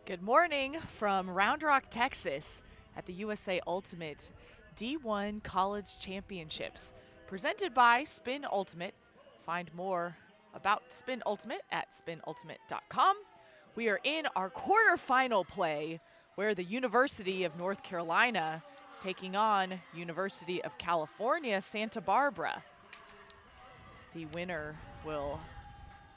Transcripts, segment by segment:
Good morning from Round Rock, Texas at the USA Ultimate D1 College Championships, presented by Spin Ultimate. Find more about Spin Ultimate at spinultimate.com. We are in our quarterfinal play where the University of North Carolina is taking on University of California, Santa Barbara. The winner will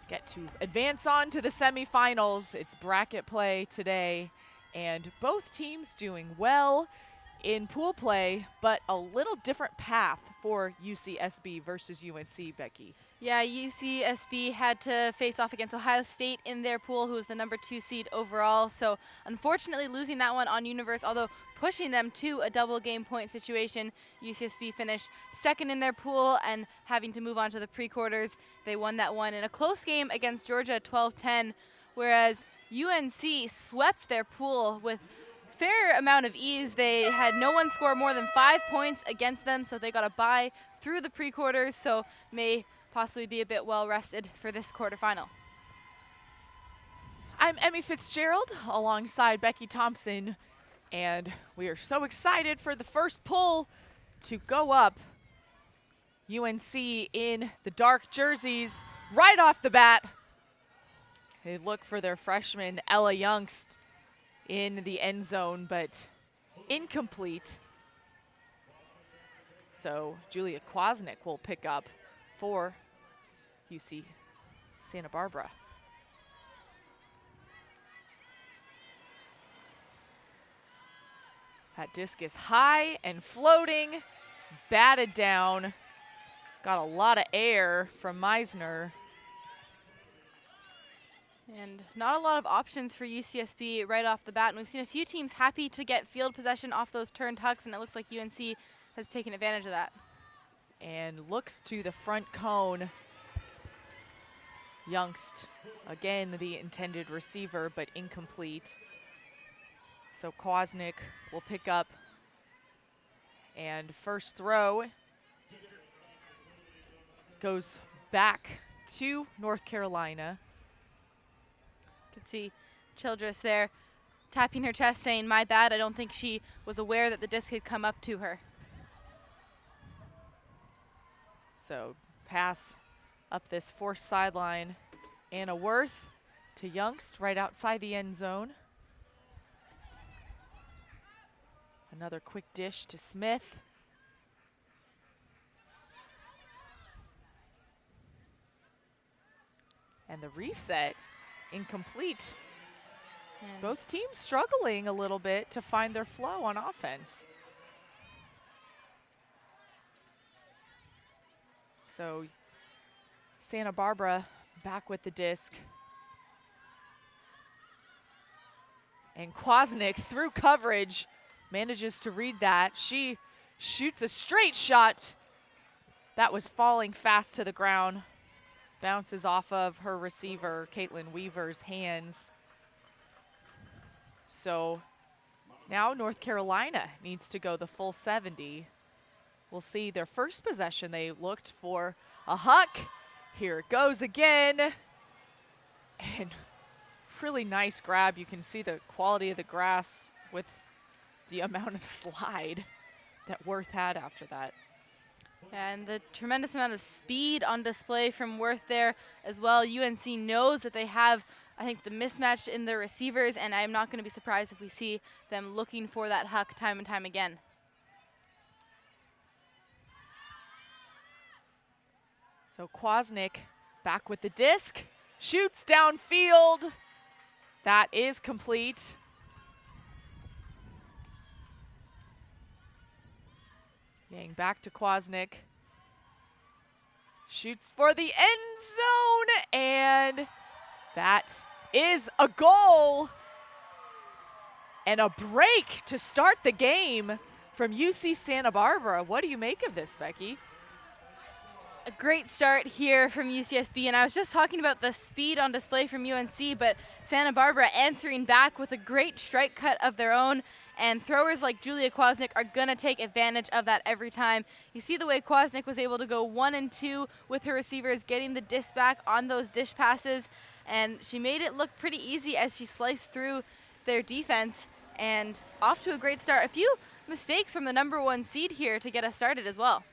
get to advance on to the semifinals. It's bracket play today, and both teams doing well in pool play, but a little different path for UCSB versus UNC, Becky. Yeah, UCSB had to face off against Ohio State in their pool, who was the #2 seed overall. So unfortunately losing that one on Universe, although pushing them to a double game point situation. UCSB finished second in their pool and having to move on to the pre-quarters. They won that one in a close game against Georgia 12-10, whereas UNC swept their pool with fair amount of ease. They had no one score more than 5 points against them, so they got a bye through the pre-quarters, so may possibly be a bit well rested for this quarterfinal. I'm Emmy Fitzgerald alongside Becky Thompson, and we are so excited for the first pull to go up. UNC in the dark jerseys right off the bat. They look for their freshman Ella Youngst in the end zone, but incomplete. So Julia Kwasnick will pick up for UC Santa Barbara. That disc is high and floating, batted down. Got a lot of air from Meisner. And not a lot of options for UCSB right off the bat. And we've seen a few teams happy to get field possession off those turned hucks, and it looks like UNC has taken advantage of that. And looks to the front cone. Youngst, again the intended receiver, but incomplete. So Kwasnick will pick up, and first throw goes back to North Carolina. You can see Childress there tapping her chest saying, "My bad." I don't think she was aware that the disc had come up to her. So pass up this forced sideline. Anna Worth to Youngst right outside the end zone. Another quick dish to Smith. And the reset, incomplete. And both teams struggling a little bit to find their flow on offense. So Santa Barbara back with the disc. And Kwasnick through coverage manages to read that. She shoots a straight shot that was falling fast to the ground. Bounces off of her receiver, Caitlin Weaver's hands. So now North Carolina needs to go the full 70. We'll see their first possession. They looked for a huck. Here it goes again. And really nice grab. You can see the quality of the grass with the amount of slide that Worth had after that. And the tremendous amount of speed on display from Worth there as well. UNC knows that they have, I think, the mismatch in their receivers, and I'm not going to be surprised if we see them looking for that huck time and time again. So Kwasnick back with the disc, shoots downfield. That is complete. Getting back to Kwasnick. Shoots for the end zone, and that is a goal. And a break to start the game from UC Santa Barbara. What do you make of this, Becky? A great start here from UCSB, and I was just talking about the speed on display from UNC, but Santa Barbara answering back with a great strike cut of their own, and throwers like Julia Kwasnick are going to take advantage of that every time. You see the way Kwasnick was able to go 1 and 2 with her receivers, getting the disc back on those dish passes, and she made it look pretty easy as she sliced through their defense and off to a great start. A few mistakes from the #1 seed here to get us started as well.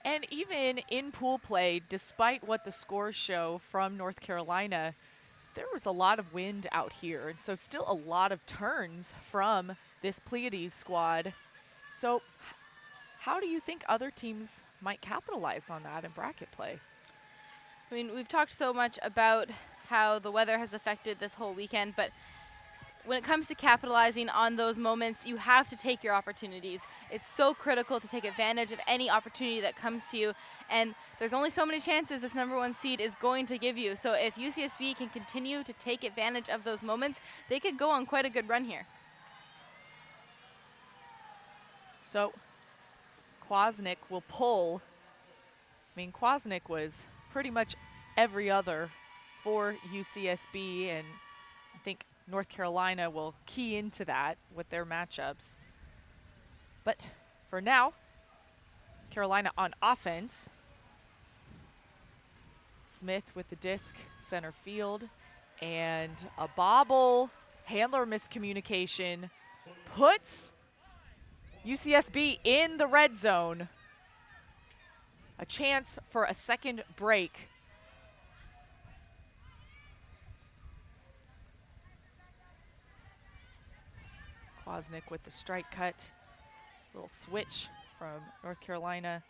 And even in pool play, despite what the scores show from North Carolina, there was a lot of wind out here, and so still a lot of turns from this Pleiades squad. So how do you think other teams might capitalize on that in bracket play? I mean, we've talked so much about how the weather has affected this whole weekend, but when it comes to capitalizing on those moments, you have to take your opportunities. It's so critical to take advantage of any opportunity that comes to you, and there's only so many chances this #1 seed is going to give you. So if UCSB can continue to take advantage of those moments, they could go on quite a good run here. So Kwasnik will pull. I mean, Kwasnik was pretty much every other for UCSB, and I think North Carolina will key into that with their matchups. But for now, Carolina on offense. Smith with the disc, center field, and a bobble, handler miscommunication, puts UCSB in the red zone. A chance for a second break. Kwasnik with the strike cut. Little switch from North Carolina.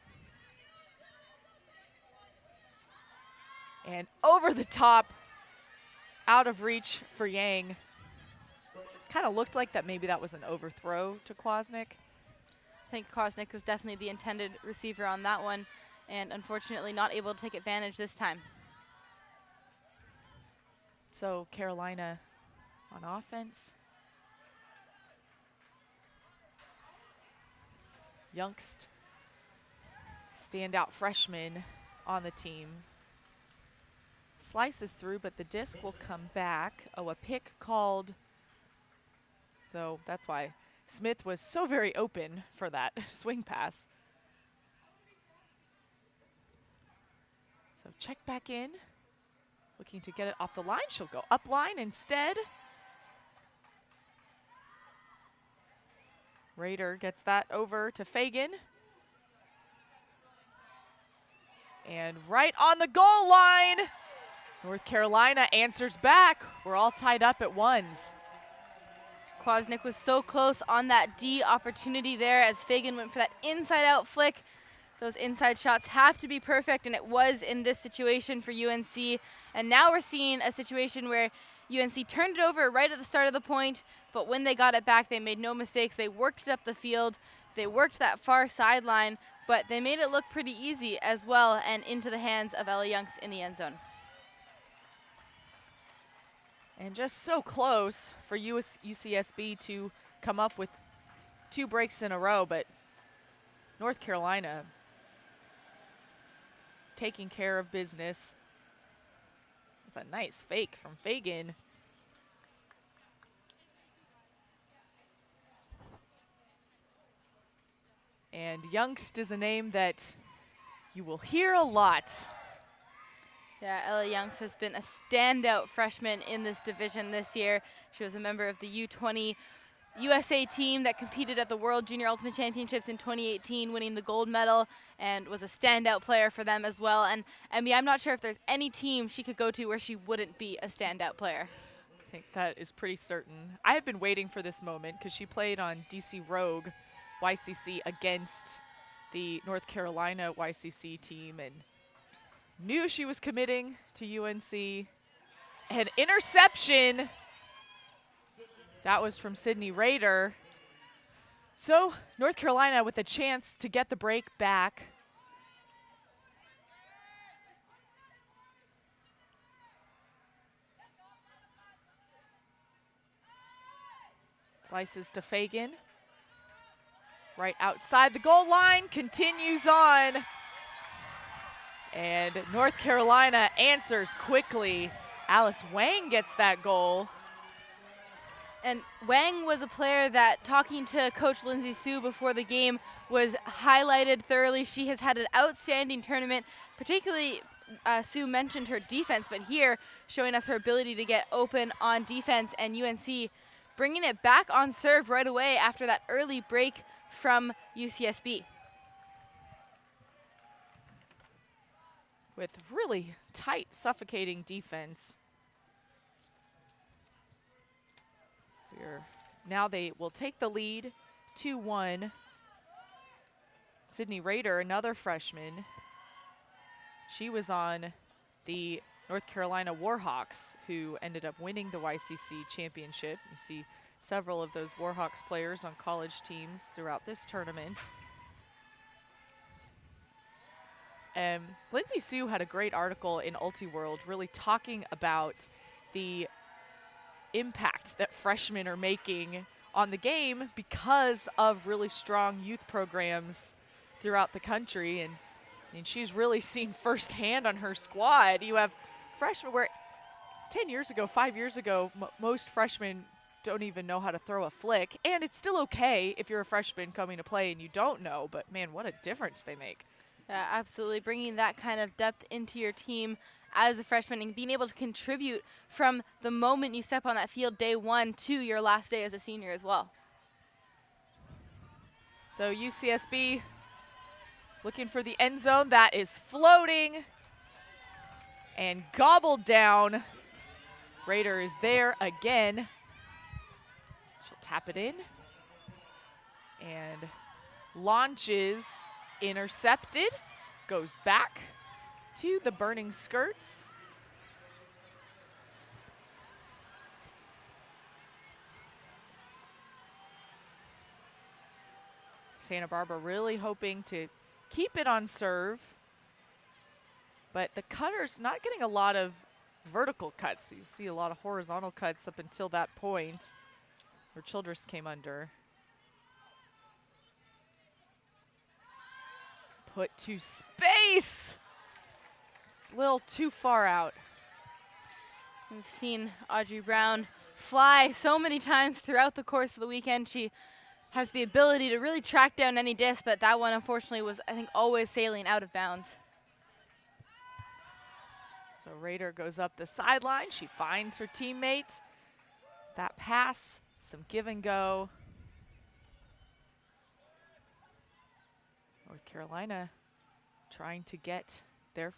And over the top, out of reach for Yang. Kind of looked like that maybe that was an overthrow to Kwasnik. I think Kwasnik was definitely the intended receiver on that one, and unfortunately not able to take advantage this time. So Carolina on offense. Youngst, standout freshman on the team. Slices through, but the disc will come back. Oh, a pick called. So that's why Smith was so very open for that swing pass. So check back in. Looking to get it off the line. She'll go up line instead. Rader gets that over to Fagan. And right on the goal line, North Carolina answers back. We're all tied up at ones. Kwasnik was so close on that D opportunity there as Fagan went for that inside-out flick. Those inside shots have to be perfect, and it was in this situation for UNC. And now we're seeing a situation where UNC turned it over right at the start of the point, but when they got it back, they made no mistakes. They worked it up the field. They worked that far sideline, but they made it look pretty easy as well and into the hands of Ella Youngst in the end zone. And just so close for UCSB to come up with 2 breaks in a row, but North Carolina taking care of business. That's a nice fake from Fagan. And Youngst is a name that you will hear a lot. Yeah, Ella Youngst has been a standout freshman in this division this year. She was a member of the U20 USA team that competed at the World Junior Ultimate Championships in 2018, winning the gold medal, and was a standout player for them as well. And I mean, I'm not sure if there's any team she could go to where she wouldn't be a standout player. I think that is pretty certain. I have been waiting for this moment because she played on DC Rogue YCC against the North Carolina YCC team and knew she was committing to UNC. An interception. That was from Sydney Rader. So North Carolina with a chance to get the break back. Slices to Fagan. Right outside the goal line, continues on. And North Carolina answers quickly. Alice Wang gets that goal. And Wang was a player that, talking to Coach Lindsay Sue before the game, was highlighted thoroughly. She has had an outstanding tournament, particularly Sue mentioned her defense, but here showing us her ability to get open on defense, and UNC bringing it back on serve right away after that early break from UCSB. With really tight, suffocating defense. Now they will take the lead, 2-1. Sydney Rader, another freshman. She was on the North Carolina Warhawks, who ended up winning the YCC championship. You see several of those Warhawks players on college teams throughout this tournament. Lindsay Sue had a great article in Ultiworld really talking about the impact that freshmen are making on the game because of really strong youth programs throughout the country. And she's really seen firsthand on her squad. You have freshmen where 10 years ago, 5 years ago, most freshmen don't even know how to throw a flick. And it's still okay if you're a freshman coming to play and you don't know, but man, what a difference they make. Yeah, absolutely. Bringing that kind of depth into your team as a freshman and being able to contribute from the moment you step on that field day one to your last day as a senior as well. So UCSB looking for the end zone. That is floating and gobbled down. Rader is there again. She'll tap it in and launches. Intercepted, goes back to the burning skirts. Santa Barbara really hoping to keep it on serve, but the cutter's not getting a lot of vertical cuts. You see a lot of horizontal cuts up until that point where Childress came under. Put to space. A little too far out. We've seen Audrey Brown fly so many times throughout the course of the weekend. She has the ability to really track down any disc, but that one unfortunately was, I think, always sailing out of bounds. So Rader goes up the sideline. She finds her teammate. That pass, some give and go. North Carolina trying to get their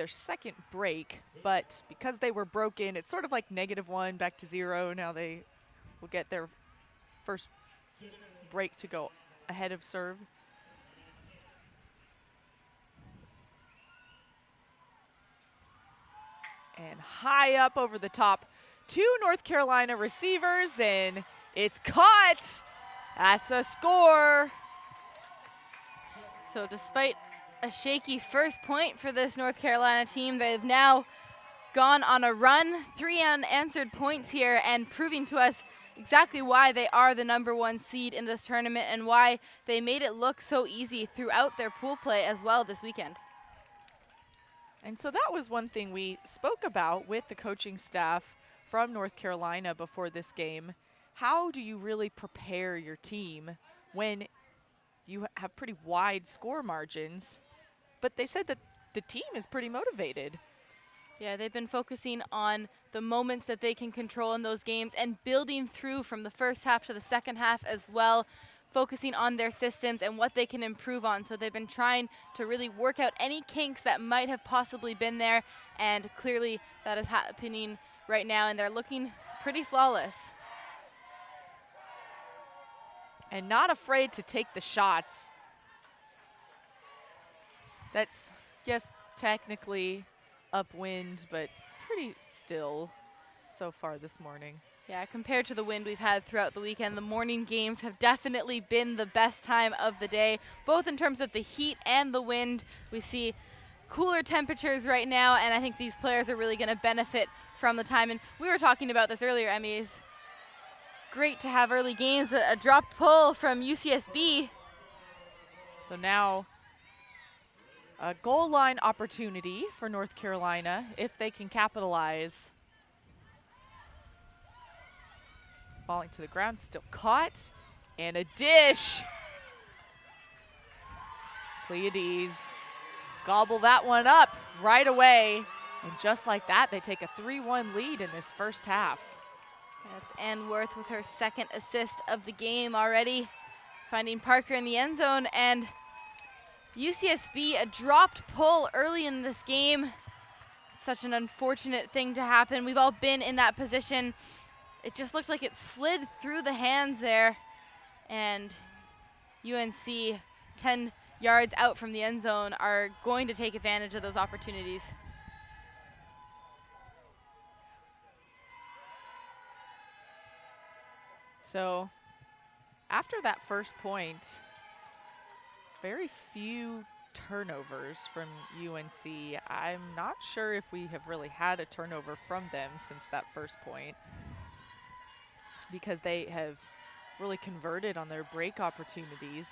second break, but because they were broken, it's sort of like -1 back to 0. Now they will get their first break to go ahead of serve. And high up over the top, 2 North Carolina receivers, and it's caught. That's a score. So despite a shaky first point for this North Carolina team, they've now gone on a run, 3 unanswered points here, and proving to us exactly why they are the #1 seed in this tournament and why they made it look so easy throughout their pool play as well this weekend. And so that was one thing we spoke about with the coaching staff from North Carolina before this game. How do you really prepare your team when you have pretty wide score margins? But they said that the team is pretty motivated. Yeah, they've been focusing on the moments that they can control in those games and building through from the first half to the second half as well, focusing on their systems and what they can improve on. So they've been trying to really work out any kinks that might have possibly been there, and clearly that is happening right now, and they're looking pretty flawless. And not afraid to take the shots. That's, yes, technically upwind, but it's pretty still so far this morning. Yeah, compared to the wind we've had throughout the weekend, the morning games have definitely been the best time of the day, both in terms of the heat and the wind. We see cooler temperatures right now, and I think these players are really going to benefit from the time. And we were talking about this earlier, Emmy. It's great to have early games, but a dropped pull from UCSB. So now a goal line opportunity for North Carolina if they can capitalize. It's falling to the ground, still caught, and a dish. Pleiades gobble that one up right away. And just like that, they take a 3-1 lead in this first half. That's Ann Worth with her second assist of the game already, finding Parker in the end zone. And UCSB, a dropped pull early in this game. Such an unfortunate thing to happen. We've all been in that position. It just looked like it slid through the hands there, and UNC, 10 yards out from the end zone, are going to take advantage of those opportunities. So after that first point, very few turnovers from UNC. I'm not sure if we have really had a turnover from them since that first point, because they have really converted on their break opportunities.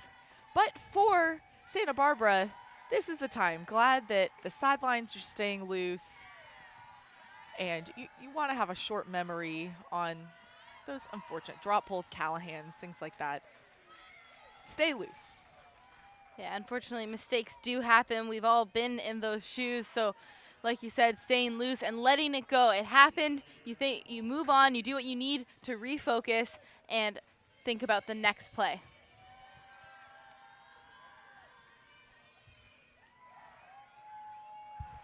But for Santa Barbara, this is the time. Glad that the sidelines are staying loose, and you want to have a short memory on those unfortunate drop pulls, Callahans, things like that. Stay loose. Yeah, unfortunately, mistakes do happen. We've all been in those shoes. So, like you said, staying loose and letting it go. It happened. You move on. You do what you need to refocus and think about the next play.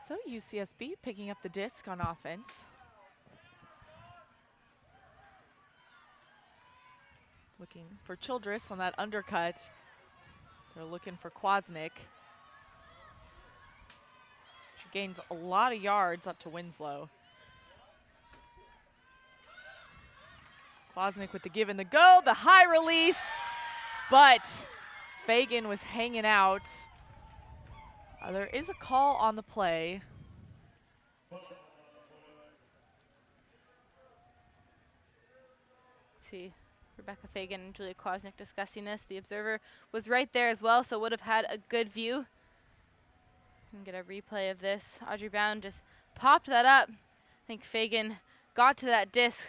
So UCSB picking up the disc on offense. Looking for Childress on that undercut. They're looking for Kwasnick. She gains a lot of yards up to Winslow. Kwasnick with the give and the go, the high release, but Fagan was hanging out. There is a call on the play. Let's see. Rebecca Fagan and Julia Kwasnick discussing this. The observer was right there as well, so would have had a good view. And get a replay of this. Audrey Brown just popped that up. I think Fagan got to that disc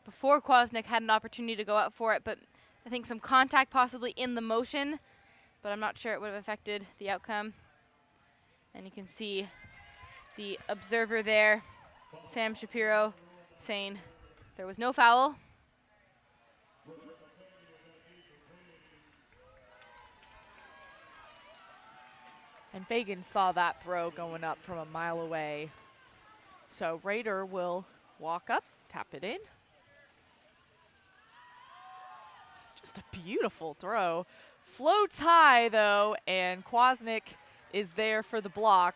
before Kwasnick had an opportunity to go up for it, but I think some contact possibly in the motion, but I'm not sure it would have affected the outcome. And you can see the observer there, Sam Shapiro, saying there was no foul. And Fagan saw that throw going up from a mile away. So Rader will walk up, tap it in. Just a beautiful throw. Floats high though, and Kwasnick is there for the block.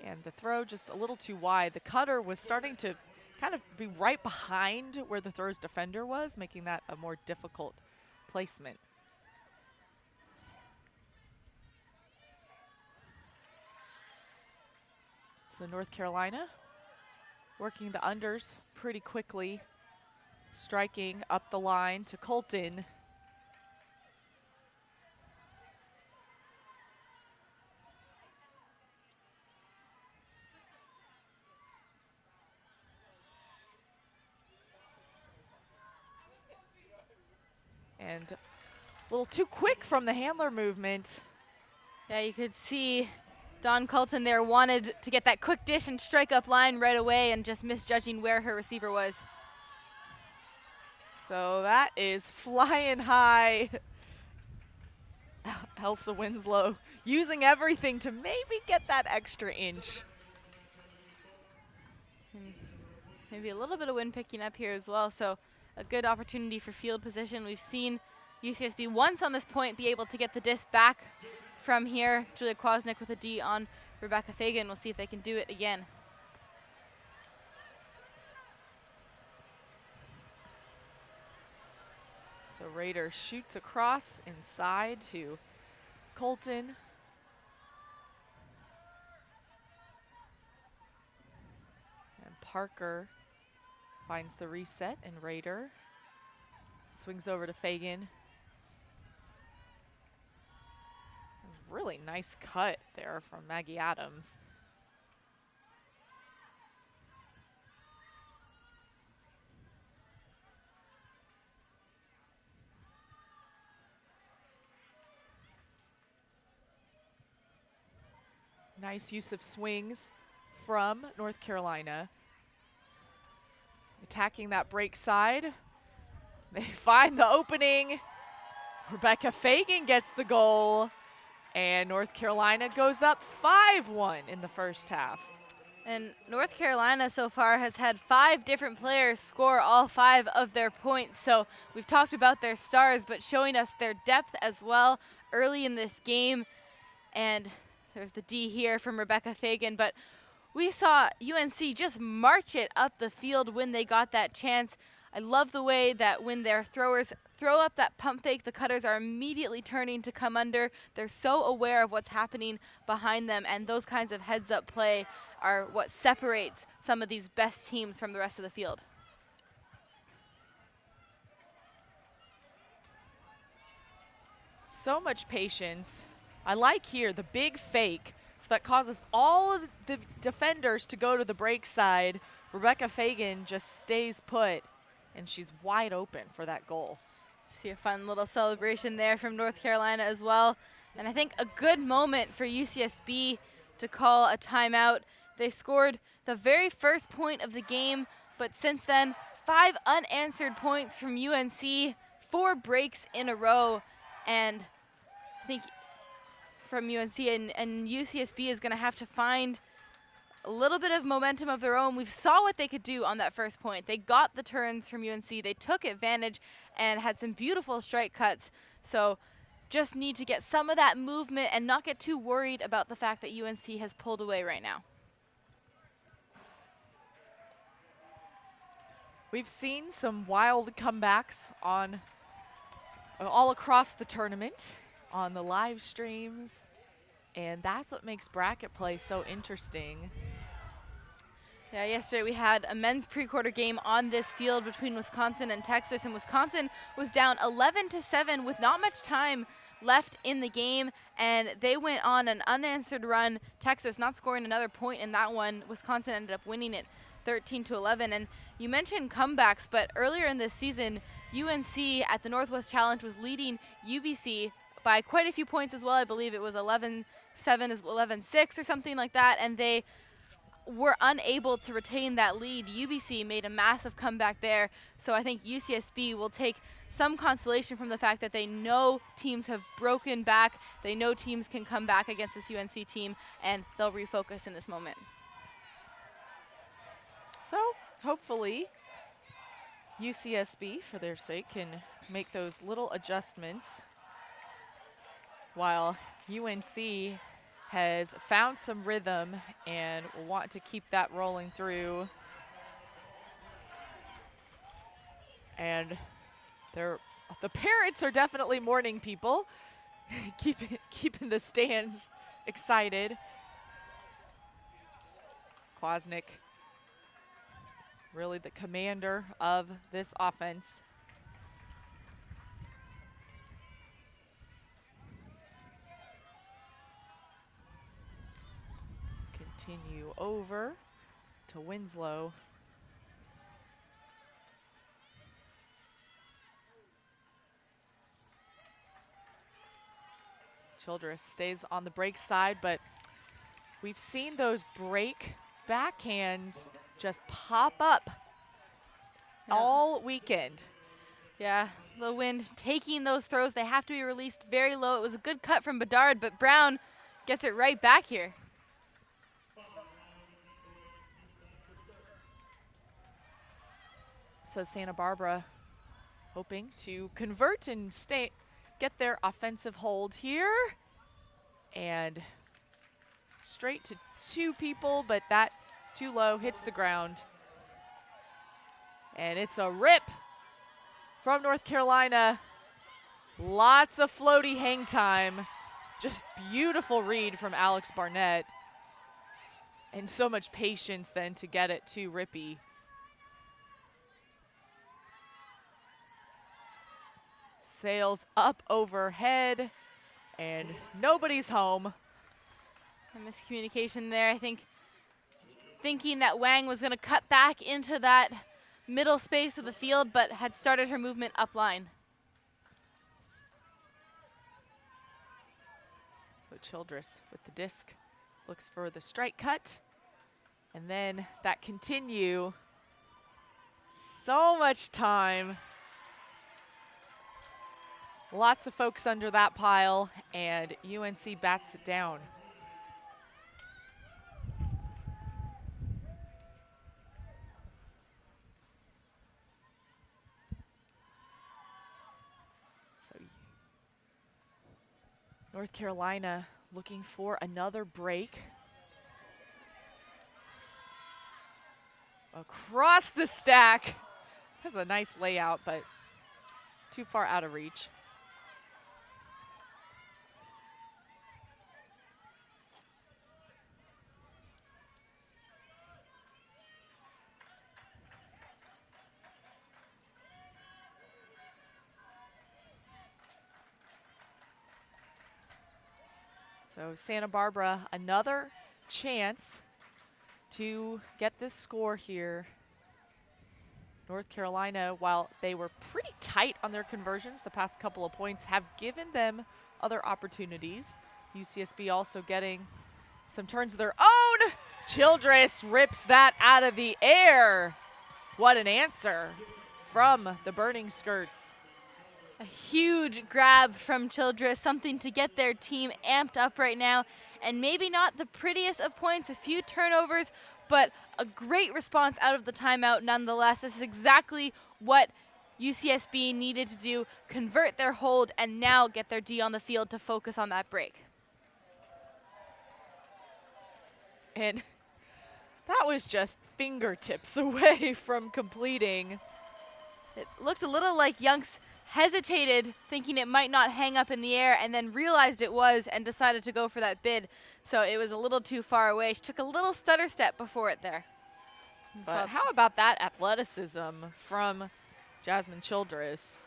And the throw just a little too wide. The cutter was starting to kind of be right behind where the throw's defender was, making that a more difficult placement. So North Carolina working the unders pretty quickly, striking up the line to Colton. And a little too quick from the handler movement. Yeah, you could see Dawn Colton there wanted to get that quick dish and strike up line right away and just misjudging where her receiver was. So that is flying high. Elsa Winslow using everything to maybe get that extra inch. Maybe a little bit of wind picking up here as well, so a good opportunity for field position. We've seen UCSB once on this point be able to get the disc back from here. Julia Kwasnick with a D on Rebecca Fagan. We'll see if they can do it again. So Rader shoots across inside to Colton. And Parker finds the reset, and Rader swings over to Fagan. Really nice cut there from Maggie Adams. Nice use of swings from North Carolina. Attacking that break side. They find the opening. Rebecca Fagan gets the goal. And North Carolina goes up 5-1 in the first half. And North Carolina so far has had 5 different players score all 5 of their points. So we've talked about their stars, but showing us their depth as well early in this game. And there's the D here from Rebecca Fagan. But we saw UNC just march it up the field when they got that chance. I love the way that when their throwers throw up that pump fake, the cutters are immediately turning to come under. They're so aware of what's happening behind them, and those kinds of heads-up play are what separates some of these best teams from the rest of the field. So much patience. I like here the big fake that causes all of the defenders to go to the break side. Rebecca Fagan just stays put, and she's wide open for that goal. See a fun little celebration there from North Carolina as well. And I think a good moment for UCSB to call a timeout. They scored the very first point of the game, but since then, 5 unanswered points from UNC, 4 breaks in a row. And I think from UNC and UCSB is going to have to find a little bit of momentum of their own. We saw what they could do on that first point. They got the turns from UNC. They took advantage and had some beautiful strike cuts. So just need to get some of that movement and not get too worried about the fact that UNC has pulled away right now. We've seen some wild comebacks on all across the tournament on the live streams, and that's what makes bracket play so interesting. Yeah, yesterday we had a men's pre-quarter game on this field between Wisconsin and Texas, and Wisconsin was down 11-7 with not much time left in the game, and they went on an unanswered run. Texas not scoring another point in that one. Wisconsin ended up winning it 13-11. And you mentioned comebacks, but earlier in this season, UNC at the Northwest Challenge was leading UBC by quite a few points as well. I believe it was 11-7, 11-6 or something like that, and they were unable to retain that lead. UBC made a massive comeback there, so I think UCSB will take some consolation from the fact that they know teams have broken back, they know teams can come back against this UNC team, and they'll refocus in this moment. So hopefully UCSB, for their sake, can make those little adjustments while UNC has found some rhythm and will want to keep that rolling through. And the parents are definitely morning people, keeping the stands excited. Kwasnick, really the commander of this offense. Continue over to Winslow. Childress stays on the break side, but we've seen those break backhands just pop up all weekend. Yeah, the wind taking those throws. They have to be released very low. It was a good cut from Bedard, but Brown gets it right back here. So Santa Barbara hoping to convert and get their offensive hold here. And straight to 2 people, but that's too low, hits the ground. And it's a rip from North Carolina. Lots of floaty hang time. Just beautiful read from Alex Barnett. And so much patience then to get it to Rippey. Sails up overhead, and nobody's home. A miscommunication there, I think. Thinking that Wang was going to cut back into that middle space of the field, but had started her movement up line. So Childress with the disc Looks for the strike cut. And then that continue. So much time. Lots of folks under that pile, and UNC bats it down. So North Carolina looking for another break. Across the stack. That's a nice layout, but too far out of reach. So Santa Barbara, another chance to get this score here. North Carolina, while they were pretty tight on their conversions the past couple of points, have given them other opportunities. UCSB also getting some turns of their own. Childress rips that out of the air. What an answer from the Burning Skirts. A huge grab from Childress, something to get their team amped up right now. And maybe not the prettiest of points, a few turnovers, but a great response out of the timeout nonetheless. This is exactly what UCSB needed to do, convert their hold and now get their D on the field to focus on that break. And that was just fingertips away from completing. It looked a little like Younks hesitated, thinking it might not hang up in the air, and then realized it was and decided to go for that bid. So it was a little too far away. She took a little stutter step before it there. But how about that athleticism from Jasmine Childress,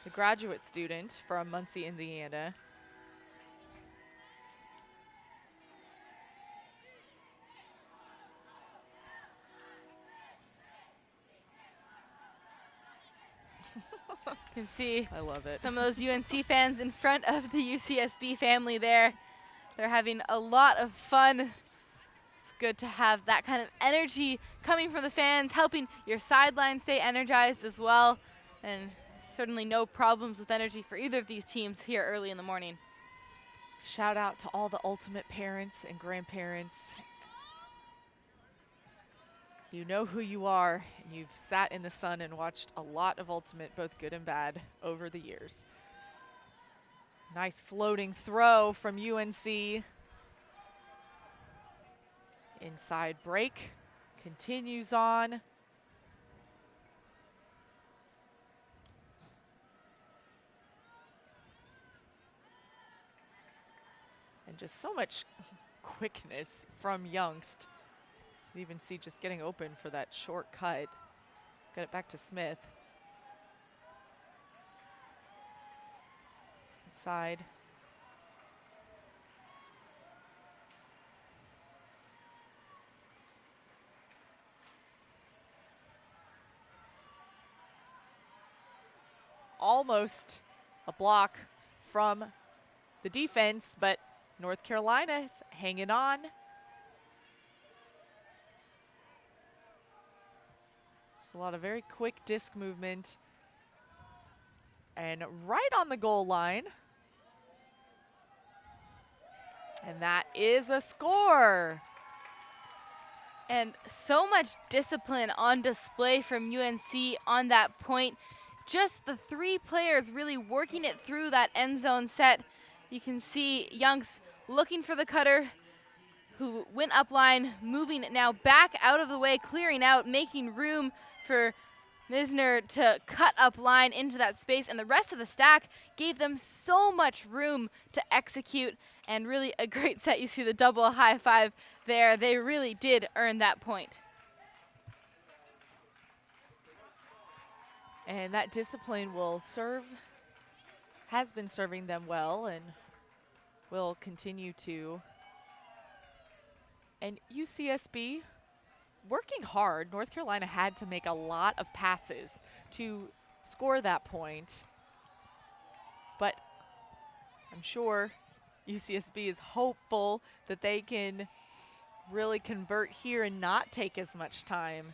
the graduate student from Muncie, Indiana. You can see I love it. some of those UNC fans in front of the UCSB family there. They're having a lot of fun. It's good to have that kind of energy coming from the fans, helping your sideline stay energized as well. And certainly no problems with energy for either of these teams here early in the morning. Shout out to all the Ultimate parents and grandparents. You know who you are, and you've sat in the sun and watched a lot of Ultimate, both good and bad, over the years. Nice floating throw from UNC. Inside break, continues on. And just so much quickness from Youngst. You even see just getting open for that short cut. Got it back to Smith. Inside. Almost a block from the defense, but North Carolina is hanging on. A lot of very quick disc movement. And right on the goal line. And that is a score. And so much discipline on display from UNC on that point. Just the three players really working it through that end zone set. You can see Younks looking for the cutter, who went up line, moving it now back out of the way, clearing out, making room for Misner to cut up line into that space, and the rest of the stack gave them so much room to execute, and really a great set. You see the double high five there. They really did earn that point. And that discipline will serve, has been serving them well, and will continue to. And UCSB working hard. North Carolina had to make a lot of passes to score that point. But I'm sure UCSB is hopeful that they can really convert here and not take as much time.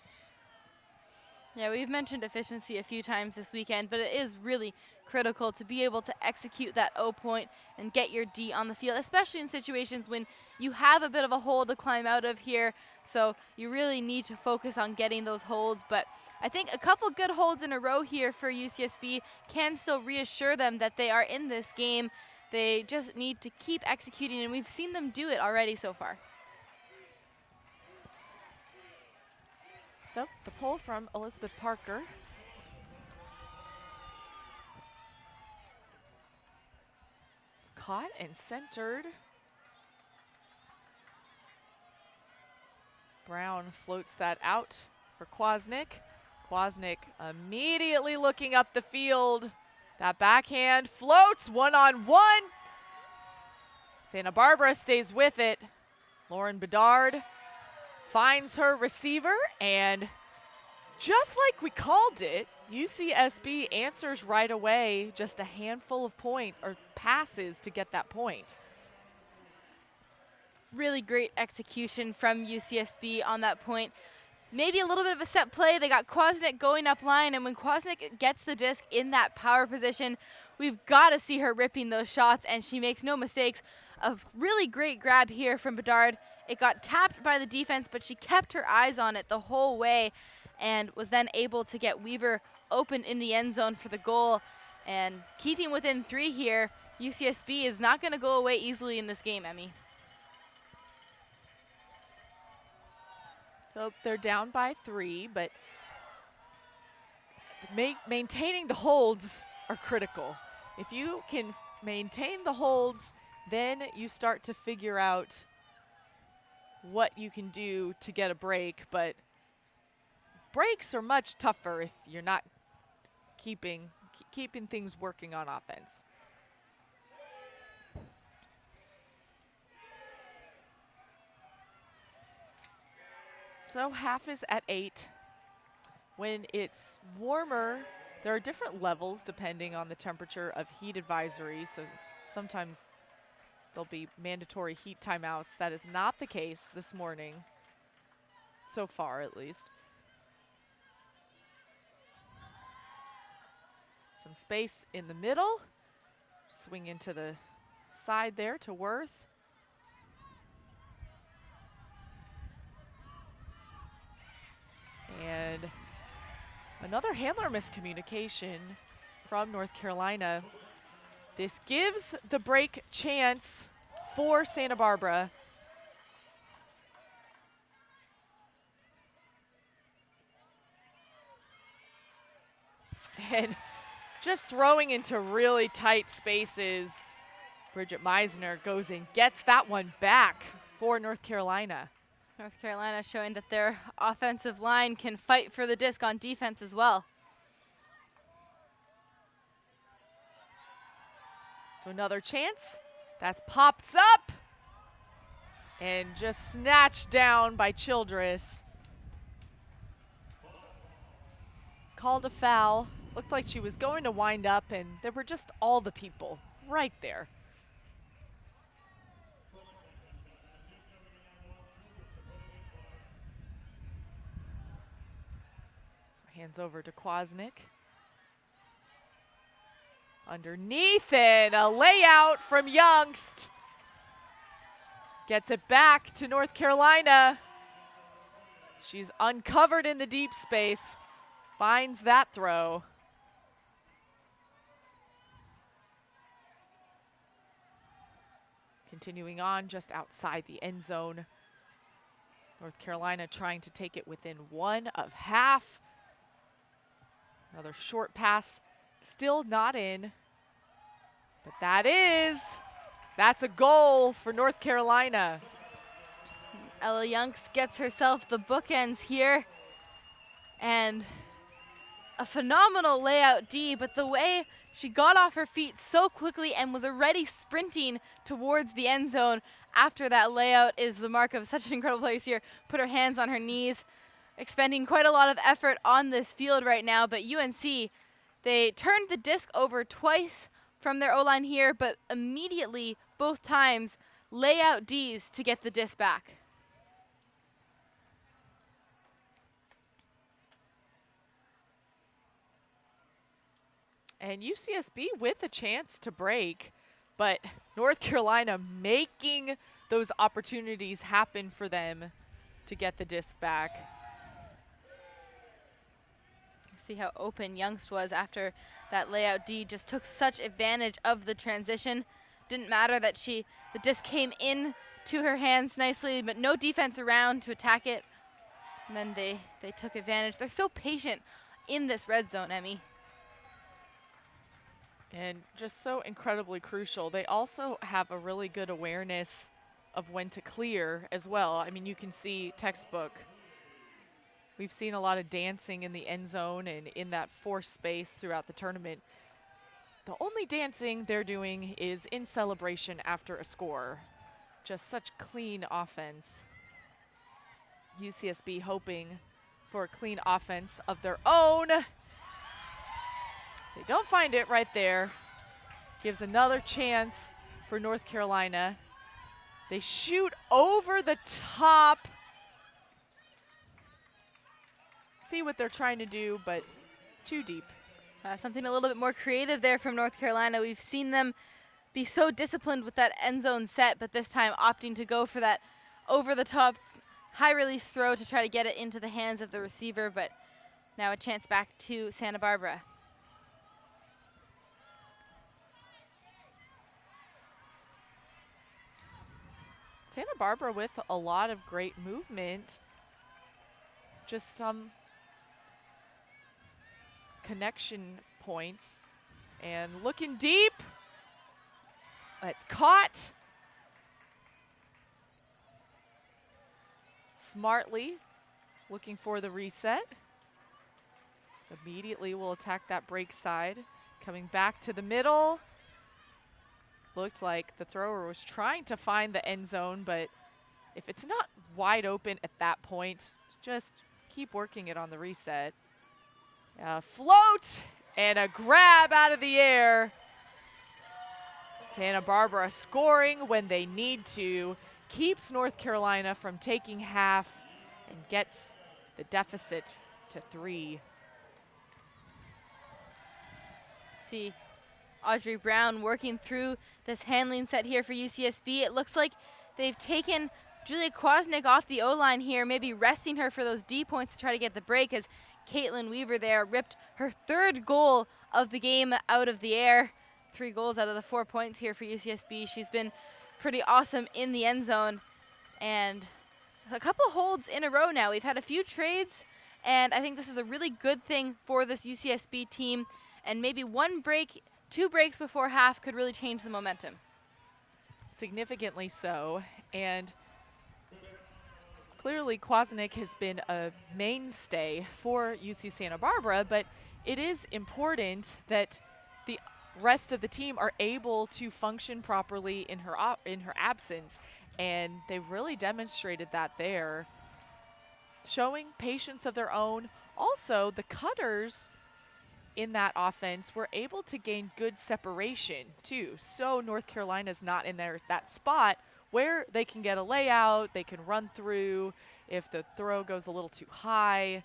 Yeah, we've mentioned efficiency a few times this weekend, but it is really critical to be able to execute that O point and get your D on the field, especially in situations when you have a bit of a hole to climb out of here. So you really need to focus on getting those holds. But I think a couple good holds in a row here for UCSB can still reassure them that they are in this game. They just need to keep executing, and we've seen them do it already so far. So the pull from Elizabeth Parker. It's caught and centered. Brown floats that out for Kwasnick. Kwasnick immediately looking up the field. That backhand floats one-on-one. Santa Barbara stays with it. Lauren Bedard finds her receiver, and just like we called it, UCSB answers right away, just a handful of passes to get that point. Really great execution from UCSB on that point. Maybe a little bit of a set play. They got Kwasnick going up line, and when Kwasnick gets the disc in that power position, we've got to see her ripping those shots, and she makes no mistakes. A really great grab here from Bedard. It got tapped by the defense, but she kept her eyes on it the whole way and was then able to get Weaver open in the end zone for the goal. And keeping within 3 here, UCSB is not going to go away easily in this game, Emmy. So they're down by 3, but maintaining the holds are critical. If you can maintain the holds, then you start to figure out what you can do to get a break, but breaks are much tougher if you're not keeping things working on offense. So half is at 8. When it's warmer, there are different levels depending on the temperature of heat advisory. So sometimes there'll be mandatory heat timeouts. That is not the case this morning, so far at least. Some space in the middle. Swing into the side there to Worth. And another handler miscommunication from North Carolina. This gives the break chance for Santa Barbara. And just throwing into really tight spaces, Bridget Meisner goes and gets that one back for North Carolina. North Carolina showing that their offensive line can fight for the disc on defense as well. So another chance. That pops up and just snatched down by Childress. Called a foul. Looked like she was going to wind up, and there were just all the people right there. Hands over to Kwasnick. Underneath it, a layout from Youngst. Gets it back to North Carolina. She's uncovered in the deep space. Finds that throw. Continuing on just outside the end zone. North Carolina trying to take it within 1 of half. Another short pass, still not in. But that's a goal for North Carolina. Ella Youngst gets herself the bookends here. And a phenomenal layout D, but the way she got off her feet so quickly and was already sprinting towards the end zone after that layout is the mark of such an incredible player here. Put her hands on her knees, expending quite a lot of effort on this field right now, but UNC, they turned the disc over twice from their O-line here, but immediately both times, lay out Ds to get the disc back. And UCSB with a chance to break, but North Carolina making those opportunities happen for them to get the disc back. See how open Youngst was after that layout D, just took such advantage of the transition. Didn't matter that the disc came in to her hands nicely, but no defense around to attack it. And then they took advantage. They're so patient in this red zone, Emmy. And just so incredibly crucial. They also have a really good awareness of when to clear as well. I mean, you can see textbook. We've seen a lot of dancing in the end zone and in that forced space throughout the tournament. The only dancing they're doing is in celebration after a score. Just such clean offense. UCSB hoping for a clean offense of their own. They don't find it right there. Gives another chance for North Carolina. They shoot over the top. See what they're trying to do, but too deep. Something a little bit more creative there from North Carolina. We've seen them be so disciplined with that end zone set, but this time opting to go for that over-the-top high release throw to try to get it into the hands of the receiver, but now a chance back to Santa Barbara. Santa Barbara with a lot of great movement. Just some connection points. And looking deep. It's caught. Smartly looking for the reset. Immediately will attack that break side. Coming back to the middle. Looked like the thrower was trying to find the end zone, but if it's not wide open at that point, just keep working it on the reset. Float and a grab out of the air. Santa Barbara scoring when they need to, keeps North Carolina from taking half and gets the deficit to 3. See Audrey Brown working through this handling set here for UCSB. It looks like they've taken Julia Kwasnick off the O-line here, maybe resting her for those D points to try to get the break, as Caitlin Weaver there ripped her 3rd goal of the game out of the air. 3 goals out of the 4 points here for UCSB. She's been pretty awesome in the end zone. And a couple holds in a row now. We've had a few trades, and I think this is a really good thing for this UCSB team. And maybe 2 breaks before half could really change the momentum. Significantly so. And clearly Kwasnick has been a mainstay for UC Santa Barbara, but it is important that the rest of the team are able to function properly in her absence, and they've really demonstrated that there, showing patience of their own. Also, the cutters in that offense were able to gain good separation too, so North Carolina's not in that spot where they can get a layout, they can run through. If the throw goes a little too high,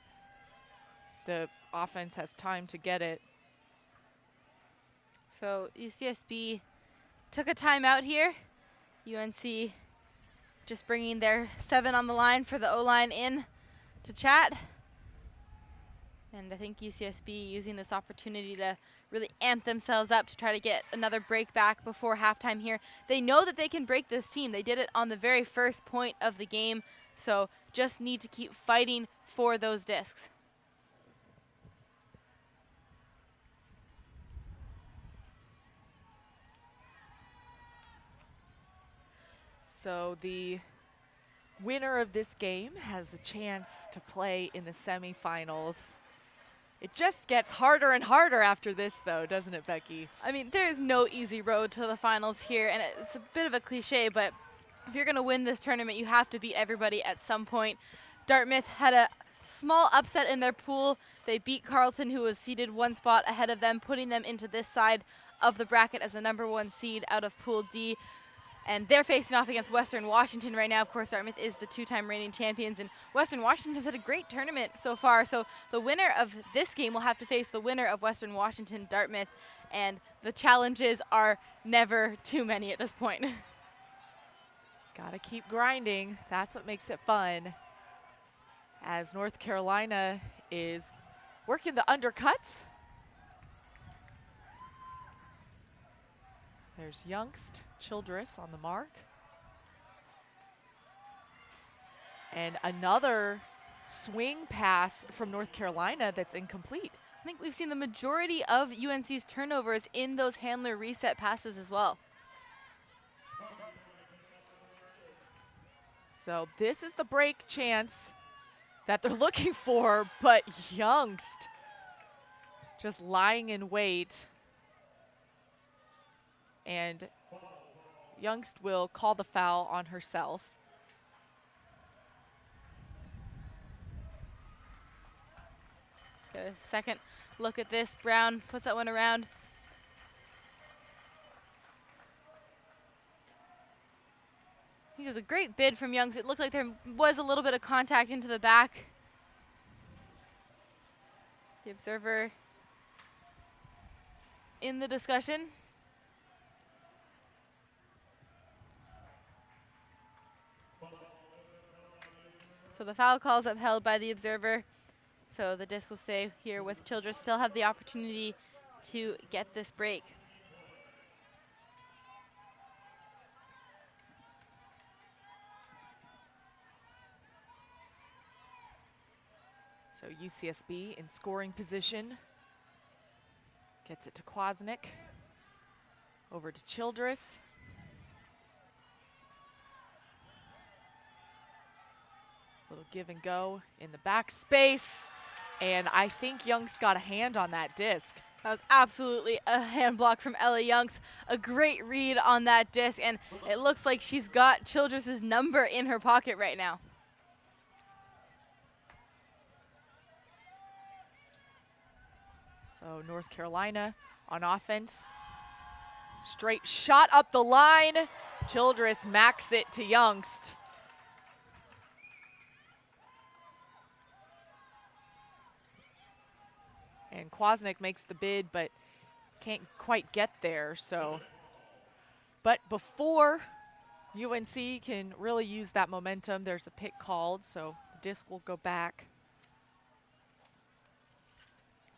the offense has time to get it. So UCSB took a timeout here. UNC just bringing their 7 on the line for the O-line in to chat. And I think UCSB using this opportunity to really amp themselves up to try to get another break back before halftime here. They know that they can break this team. They did it on the very first point of the game, so just need to keep fighting for those discs. So the winner of this game has a chance to play in the semifinals. It just gets harder and harder after this, though, doesn't it, Becky? I mean, there is no easy road to the finals here, and it's a bit of a cliche, but if you're going to win this tournament, you have to beat everybody at some point. Dartmouth had a small upset in their pool. They beat Carleton, who was seeded 1 spot ahead of them, putting them into this side of the bracket as the #1 seed out of Pool D. And they're facing off against Western Washington right now. Of course, Dartmouth is the two-time reigning champions, and Western Washington has had a great tournament so far. So the winner of this game will have to face the winner of Western Washington, Dartmouth, and the challenges are never too many at this point. Gotta keep grinding. That's what makes it fun. As North Carolina is working the undercuts. There's Youngst, Childress on the mark. And another swing pass from North Carolina that's incomplete. I think we've seen the majority of UNC's turnovers in those handler reset passes as well. So this is the break chance that they're looking for, but Youngst just lying in wait. And Youngst will call the foul on herself. Get a second look at this. Brown puts that one around. I think it was a great bid from Youngst. It looked like there was a little bit of contact into the back. The observer in the discussion. So the foul call is upheld by the observer. So the disc will stay here with Childress. Still have the opportunity to get this break. So UCSB in scoring position. Gets it to Quasnick. Over to Childress. Little give and go in the back space. And I think Youngst got a hand on that disc. That was absolutely a hand block from Ella Youngst. A great read on that disc, and it looks like she's got Childress's number in her pocket right now. So North Carolina on offense. Straight shot up the line. Childress macks it to Youngst. And Quasnick makes the bid, but can't quite get there, so. But before UNC can really use that momentum, there's a pick called, so the disc will go back.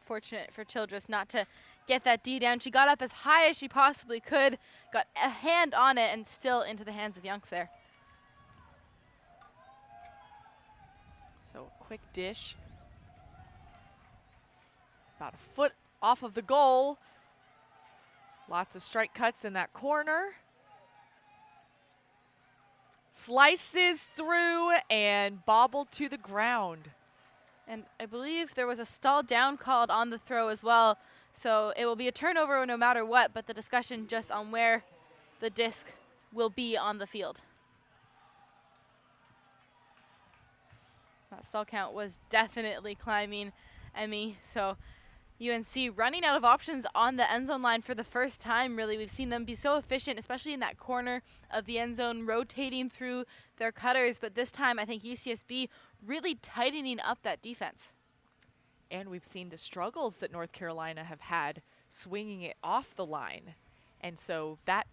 Fortunate for Childress not to get that D down. She got up as high as she possibly could, got a hand on it, and still into the hands of Youngst there. So quick dish. About a foot off of the goal. Lots of strike cuts in that corner. Slices through and bobbled to the ground. And I believe there was a stall down called on the throw as well. So it will be a turnover no matter what, but the discussion just on where the disc will be on the field. That stall count was definitely climbing, Emmy. So UNC running out of options on the end zone line for the first time, really. We've seen them be so efficient, especially in that corner of the end zone, rotating through their cutters. But this time, I think UCSB really tightening up that defense. And we've seen the struggles that North Carolina have had swinging it off the line. And so that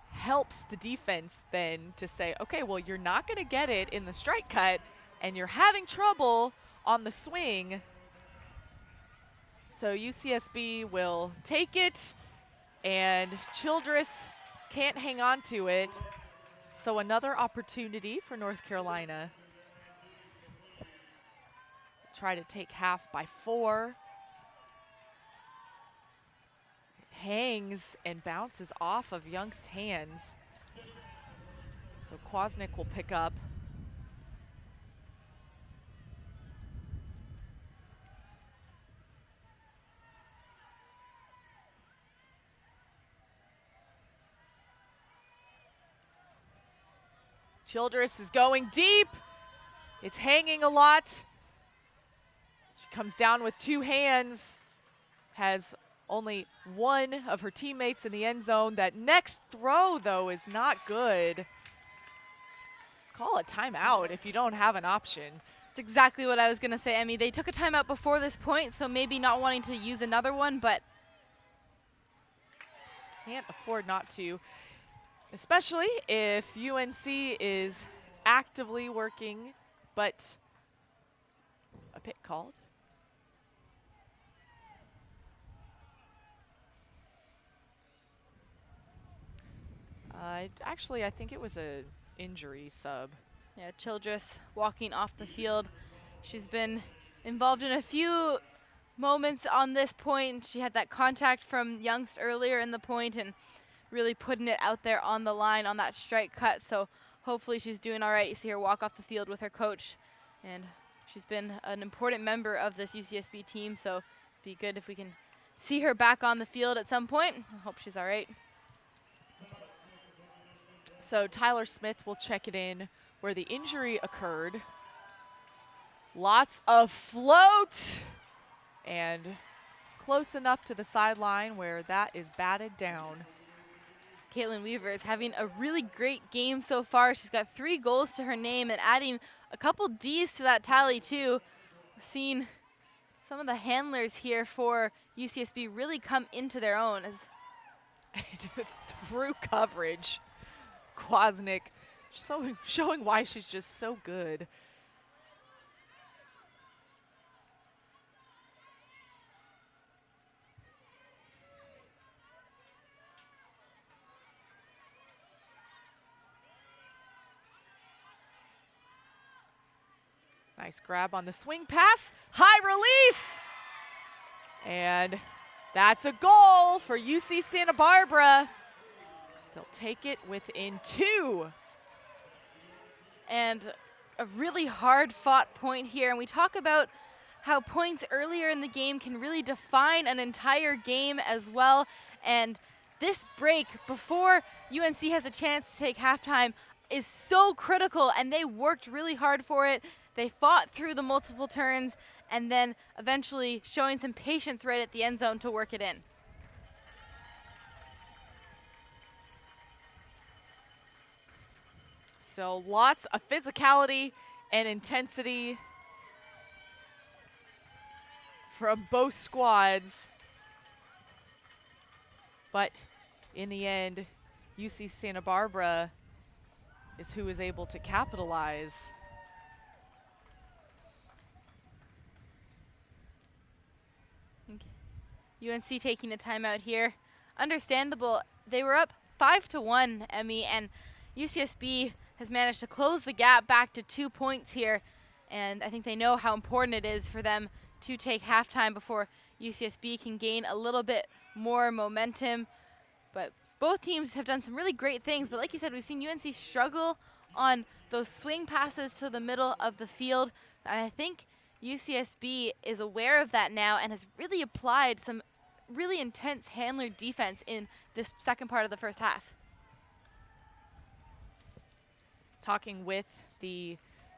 helps the defense then to say, okay, well, you're not going to get it in the strike cut, and you're having trouble on the swing. So UCSB will take it, and Childress can't hang on to it. So another opportunity for North Carolina. Try to take half by 4. It hangs and bounces off of Youngst's hands. So Quasnick will pick up. Childress is going deep. It's hanging a lot. She comes down with 2 hands, has only one of her teammates in the end zone. That next throw, though, is not good. Call a timeout if you don't have an option. That's exactly what I was going to say, Emmy. They took a timeout before this point, so maybe not wanting to use another one, but can't afford not to, especially if UNC is actively working, but a pick called. Actually, I think it was an injury sub. Yeah, Childress walking off the field. She's been involved in a few moments on this point. She had that contact from Youngst earlier in the point and really putting it out there on the line on that strike cut. So hopefully she's doing all right. You see her walk off the field with her coach, and she's been an important member of this UCSB team. So it'd be good if we can see her back on the field at some point. I hope she's all right. So Tyler Smith will check it in where the injury occurred. Lots of float and close enough to the sideline where that is batted down. Caitlin Weaver is having a really great game so far. She's got 3 goals to her name and adding a couple Ds to that tally too. We're seeing some of the handlers here for UCSB really come into their own as through coverage. Kwasnick showing why she's just so good. Nice grab on the swing pass, high release. And that's a goal for UC Santa Barbara. They'll take it within 2. And a really hard fought point here. And we talk about how points earlier in the game can really define an entire game as well. And this break before UNC has a chance to take halftime is so critical, and they worked really hard for it. They fought through the multiple turns and then eventually showing some patience right at the end zone to work it in. So lots of physicality and intensity from both squads. But in the end, UC Santa Barbara is who is able to capitalize. UNC taking a timeout here. Understandable. They were up 5-1, Emmy, and UCSB has managed to close the gap back to 2 points here. And I think they know how important it is for them to take halftime before UCSB can gain a little bit more momentum. But both teams have done some really great things. But like you said, we've seen UNC struggle on those swing passes to the middle of the field. And I think UCSB is aware of that now and has really applied some really intense handler defense in this second part of the first half. Talking with the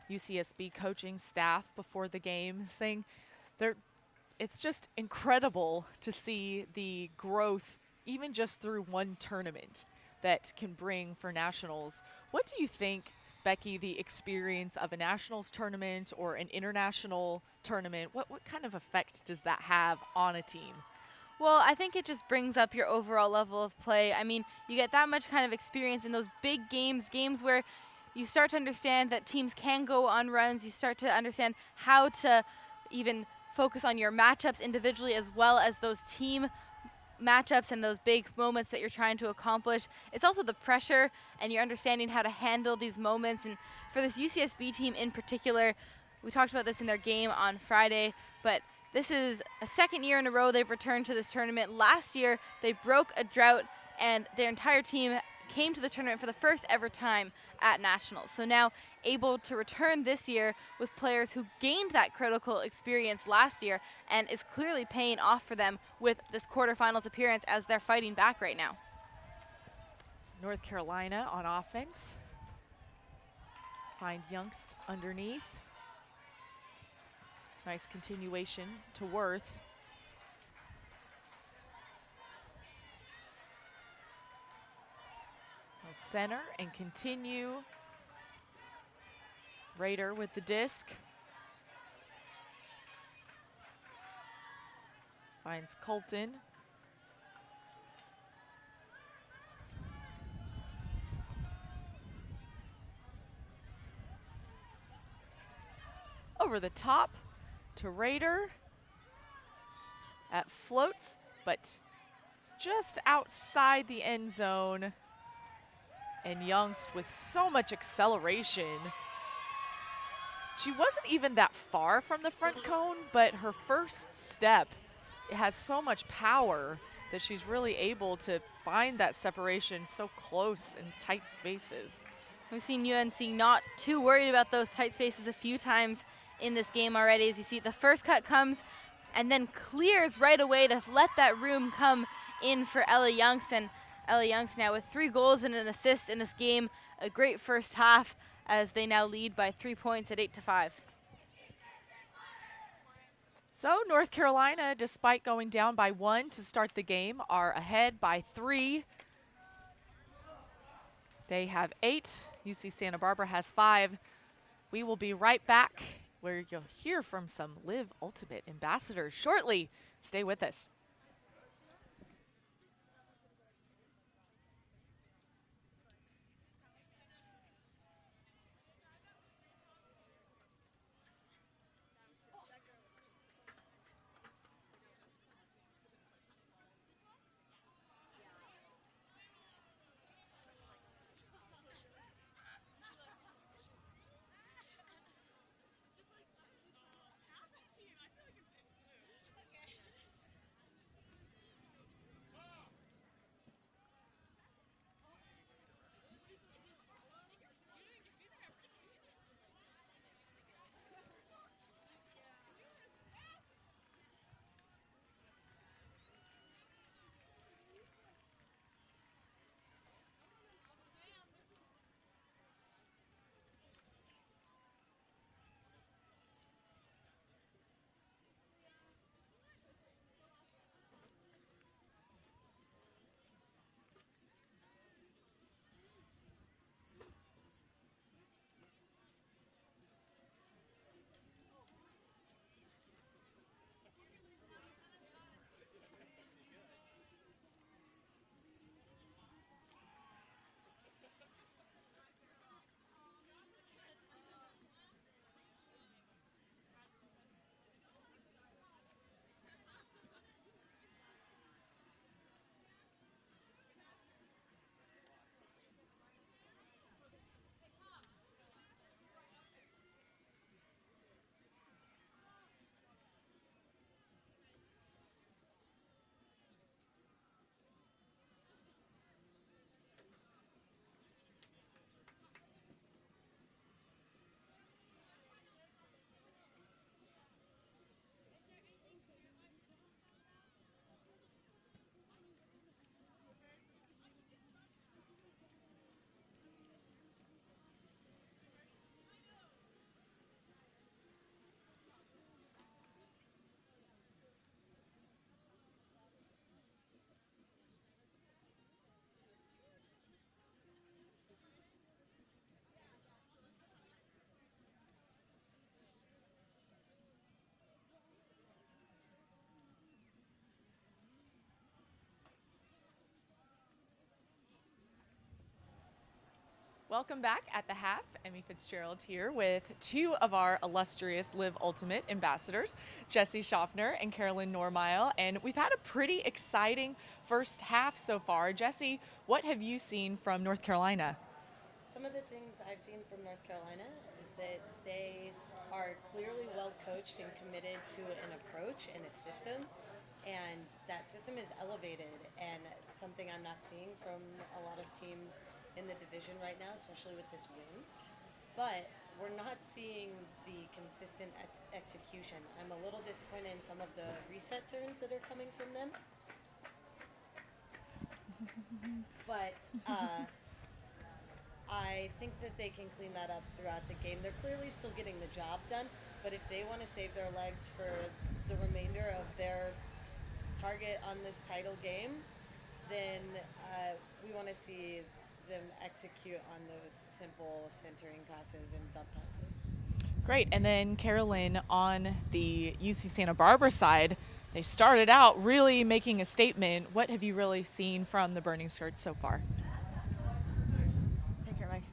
UCSB coaching staff before the game, saying it's just incredible to see the growth even just through one tournament that can bring for nationals. What do you think, Becky, the experience of a nationals tournament or an international tournament, what kind of effect does that have on a team? Well, I think it just brings up your overall level of play. I mean, you get that much kind of experience in those big games where you start to understand that teams can go on runs. You start to understand how to even focus on your matchups individually as well as those team matchups and those big moments that you're trying to accomplish. It's also the pressure and you're understanding how to handle these moments. And for this UCSB team in particular, we talked about this in their game on Friday, but this is a second year in a row they've returned to this tournament. Last year, they broke a drought and their entire team came to the tournament for the first ever time at nationals. So now able to return this year with players who gained that critical experience last year and is clearly paying off for them with this quarterfinals appearance as they're fighting back right now. North Carolina on offense. Find Youngst underneath. Nice continuation to Worth. Center and continue. Raider with the disc. Finds Colton. Over the top to Raider. That floats, but just outside the end zone. And Youngst with so much acceleration. She wasn't even that far from the front cone, but her first step, it has so much power that she's really able to find that separation so close in tight spaces. We've seen UNC not too worried about those tight spaces a few times in this game already. As you see, the first cut comes and then clears right away to let that room come in for Ella Youngst. And Ella Youngst now with 3 goals and an assist in this game. A great first half as they now lead by 3 points at 8-5. So North Carolina, despite going down by 1 to start the game, are ahead by 3. They have 8. UC Santa Barbara has 5. We will be right back where you'll hear from some Live Ultimate ambassadors shortly. Stay with us. Welcome back at the half. Emmy Fitzgerald here with 2 of our illustrious Live Ultimate ambassadors, Jessie Schaffner and Carolyn Normile. And we've had a pretty exciting first half so far. Jessie, what have you seen from North Carolina? Some of the things I've seen from North Carolina is that they are clearly well coached and committed to an approach and a system. And that system is elevated, and something I'm not seeing from a lot of teams in the division right now, especially with this wind. But we're not seeing the consistent execution. I'm a little disappointed in some of the reset turns that are coming from them. But I think that they can clean that up throughout the game. They're clearly still getting the job done, but if they want to save their legs for the remainder of their target on this title game, then we want to see them execute on those simple centering passes and dump passes. Great. And then Carolyn, on the UC Santa Barbara side, they started out really making a statement. What have you really seen from the Burning Skirts so far? Take care, Mike.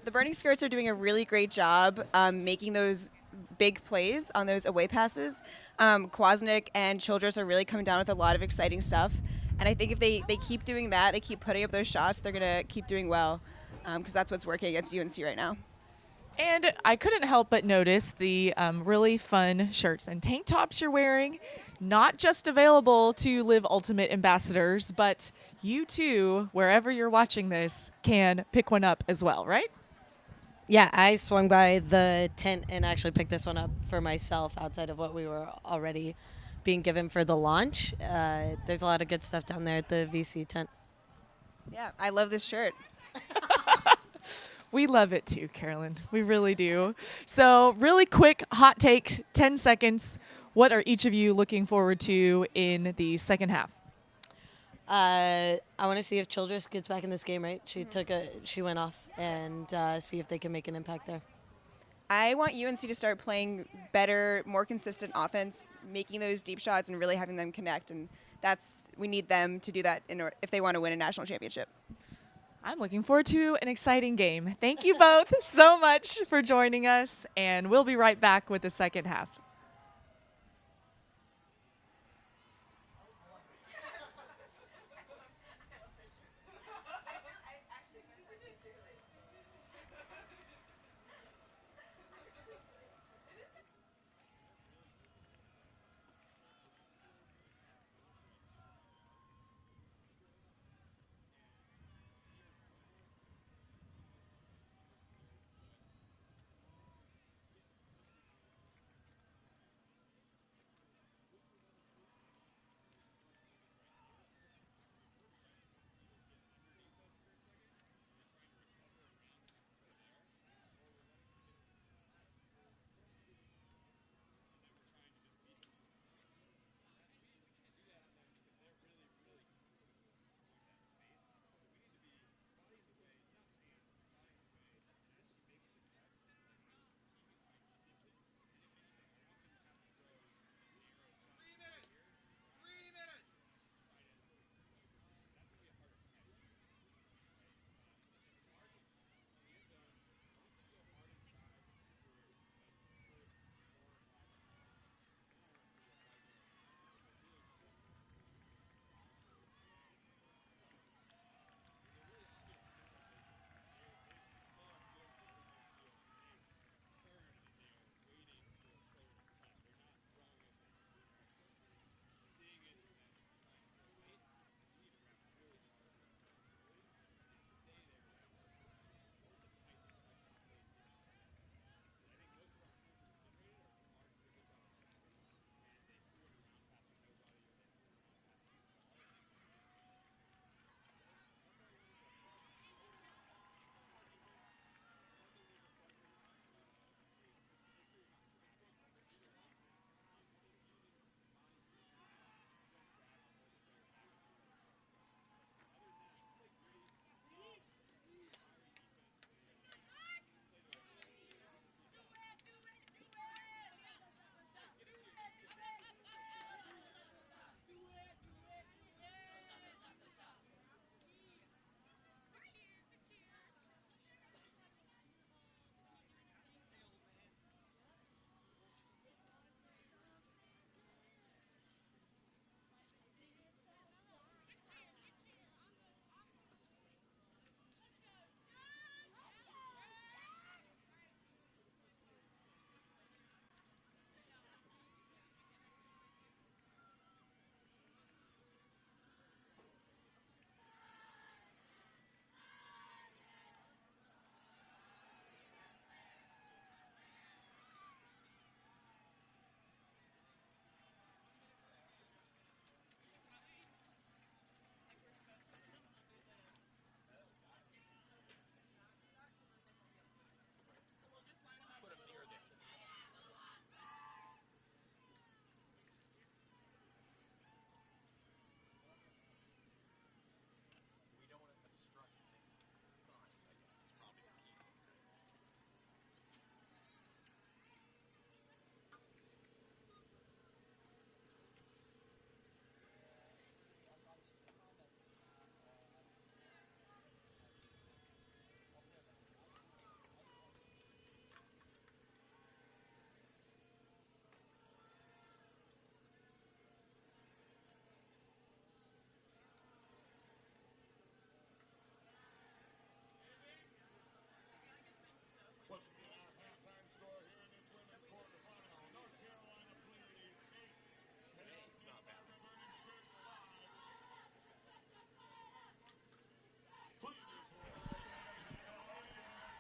The Burning Skirts are doing a really great job making those big plays on those away passes. Kwasnick and Childress are really coming down with a lot of exciting stuff. And I think if they keep doing that, they keep putting up those shots, they're going to keep doing well because that's what's working against UNC right now. And I couldn't help but notice the really fun shirts and tank tops you're wearing. Not just available to Live Ultimate ambassadors, but you too, wherever you're watching this, can pick one up as well, right? Yeah, I swung by the tent and actually picked this one up for myself outside of what we were already being given for the launch. There's a lot of good stuff down there at the VC tent. Yeah, I love this shirt. We love it too, Carolyn. We really do. So really quick hot take, 10 seconds. What are each of you looking forward to in the second half? I want to see if Childress gets back in this game, right? She went off, and see if they can make an impact there. I want UNC to start playing better, more consistent offense, making those deep shots and really having them connect. And we need them to do that if they want to win a national championship. I'm looking forward to an exciting game. Thank you both so much for joining us, and we'll be right back with the second half.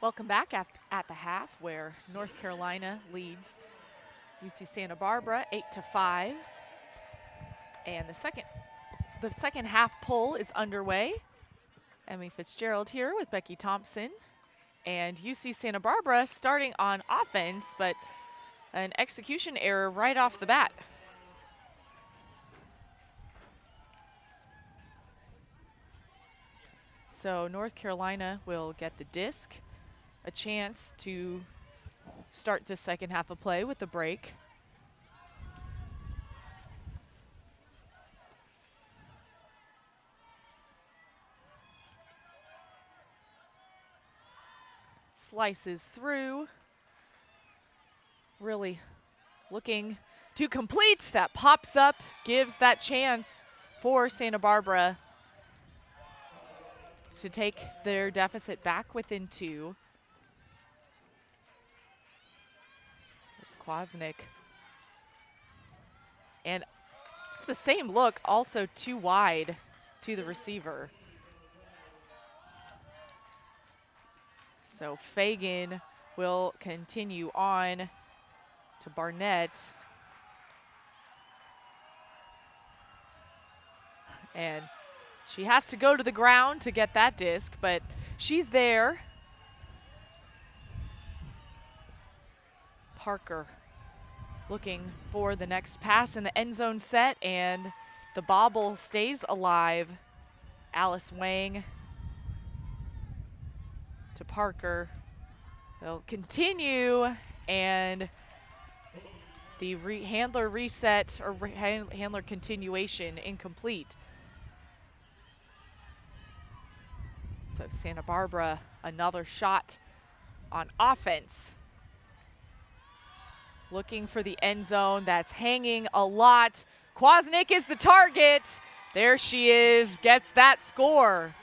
Welcome back at the half, where North Carolina leads UC Santa Barbara 8-5. And the second half pull is underway. Emmy Fitzgerald here with Becky Thompson. And UC Santa Barbara starting on offense, but an execution error right off the bat. So North Carolina will get the disc, a chance to start the second half of play with the break. Slices through, really looking to complete. That pops up, gives that chance for Santa Barbara to take their deficit back within 2. There's Quaznik. And just the same look, also too wide to the receiver. So Fagan will continue on to Barnett. And she has to go to the ground to get that disc, but she's there. Parker looking for the next pass in the end zone set, and the bobble stays alive. Alice Wang to Parker. They'll continue, and the handler reset, or handler continuation, incomplete. So Santa Barbara, another shot on offense. Looking for the end zone, that's hanging a lot. Quaznik is the target. There she is, gets that score.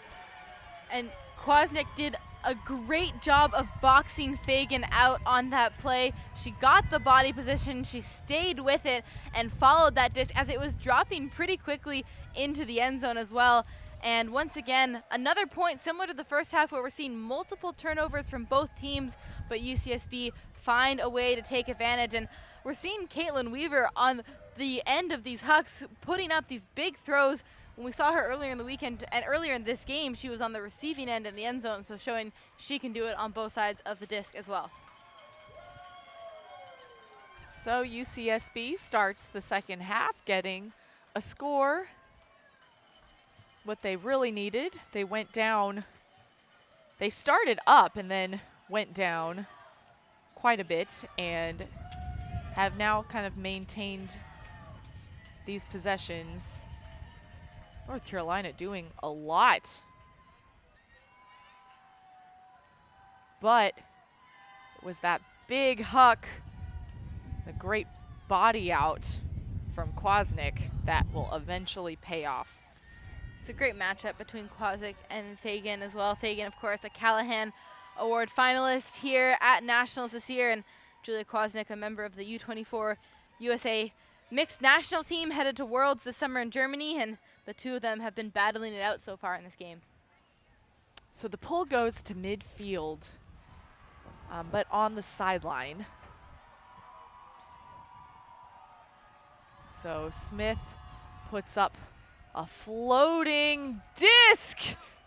And Quaznik did a great job of boxing Fagan out on that play. She got the body position, she stayed with it, and followed that disc as it was dropping pretty quickly into the end zone as well. And once again, another point similar to the first half, where we're seeing multiple turnovers from both teams, but UCSB find a way to take advantage. And we're seeing Caitlin Weaver on the end of these hucks putting up these big throws. When we saw her earlier in the weekend and earlier in this game, she was on the receiving end in the end zone, so showing she can do it on both sides of the disc as well. So UCSB starts the second half getting a score. What they really needed. They went down. They started up and then went down quite a bit, and have now kind of maintained these possessions. North Carolina doing a lot. But it was that big huck, a great body out from Quaznik that will eventually pay off. It's a great matchup between Quaznik and Fagan as well. Fagan, of course, a Callahan Award finalist here at Nationals this year, and Julia Quaznik, a member of the U24 USA mixed national team, headed to Worlds this summer in Germany, and the two of them have been battling it out so far in this game. So the pull goes to midfield, but on the sideline. So Smith puts up a floating disc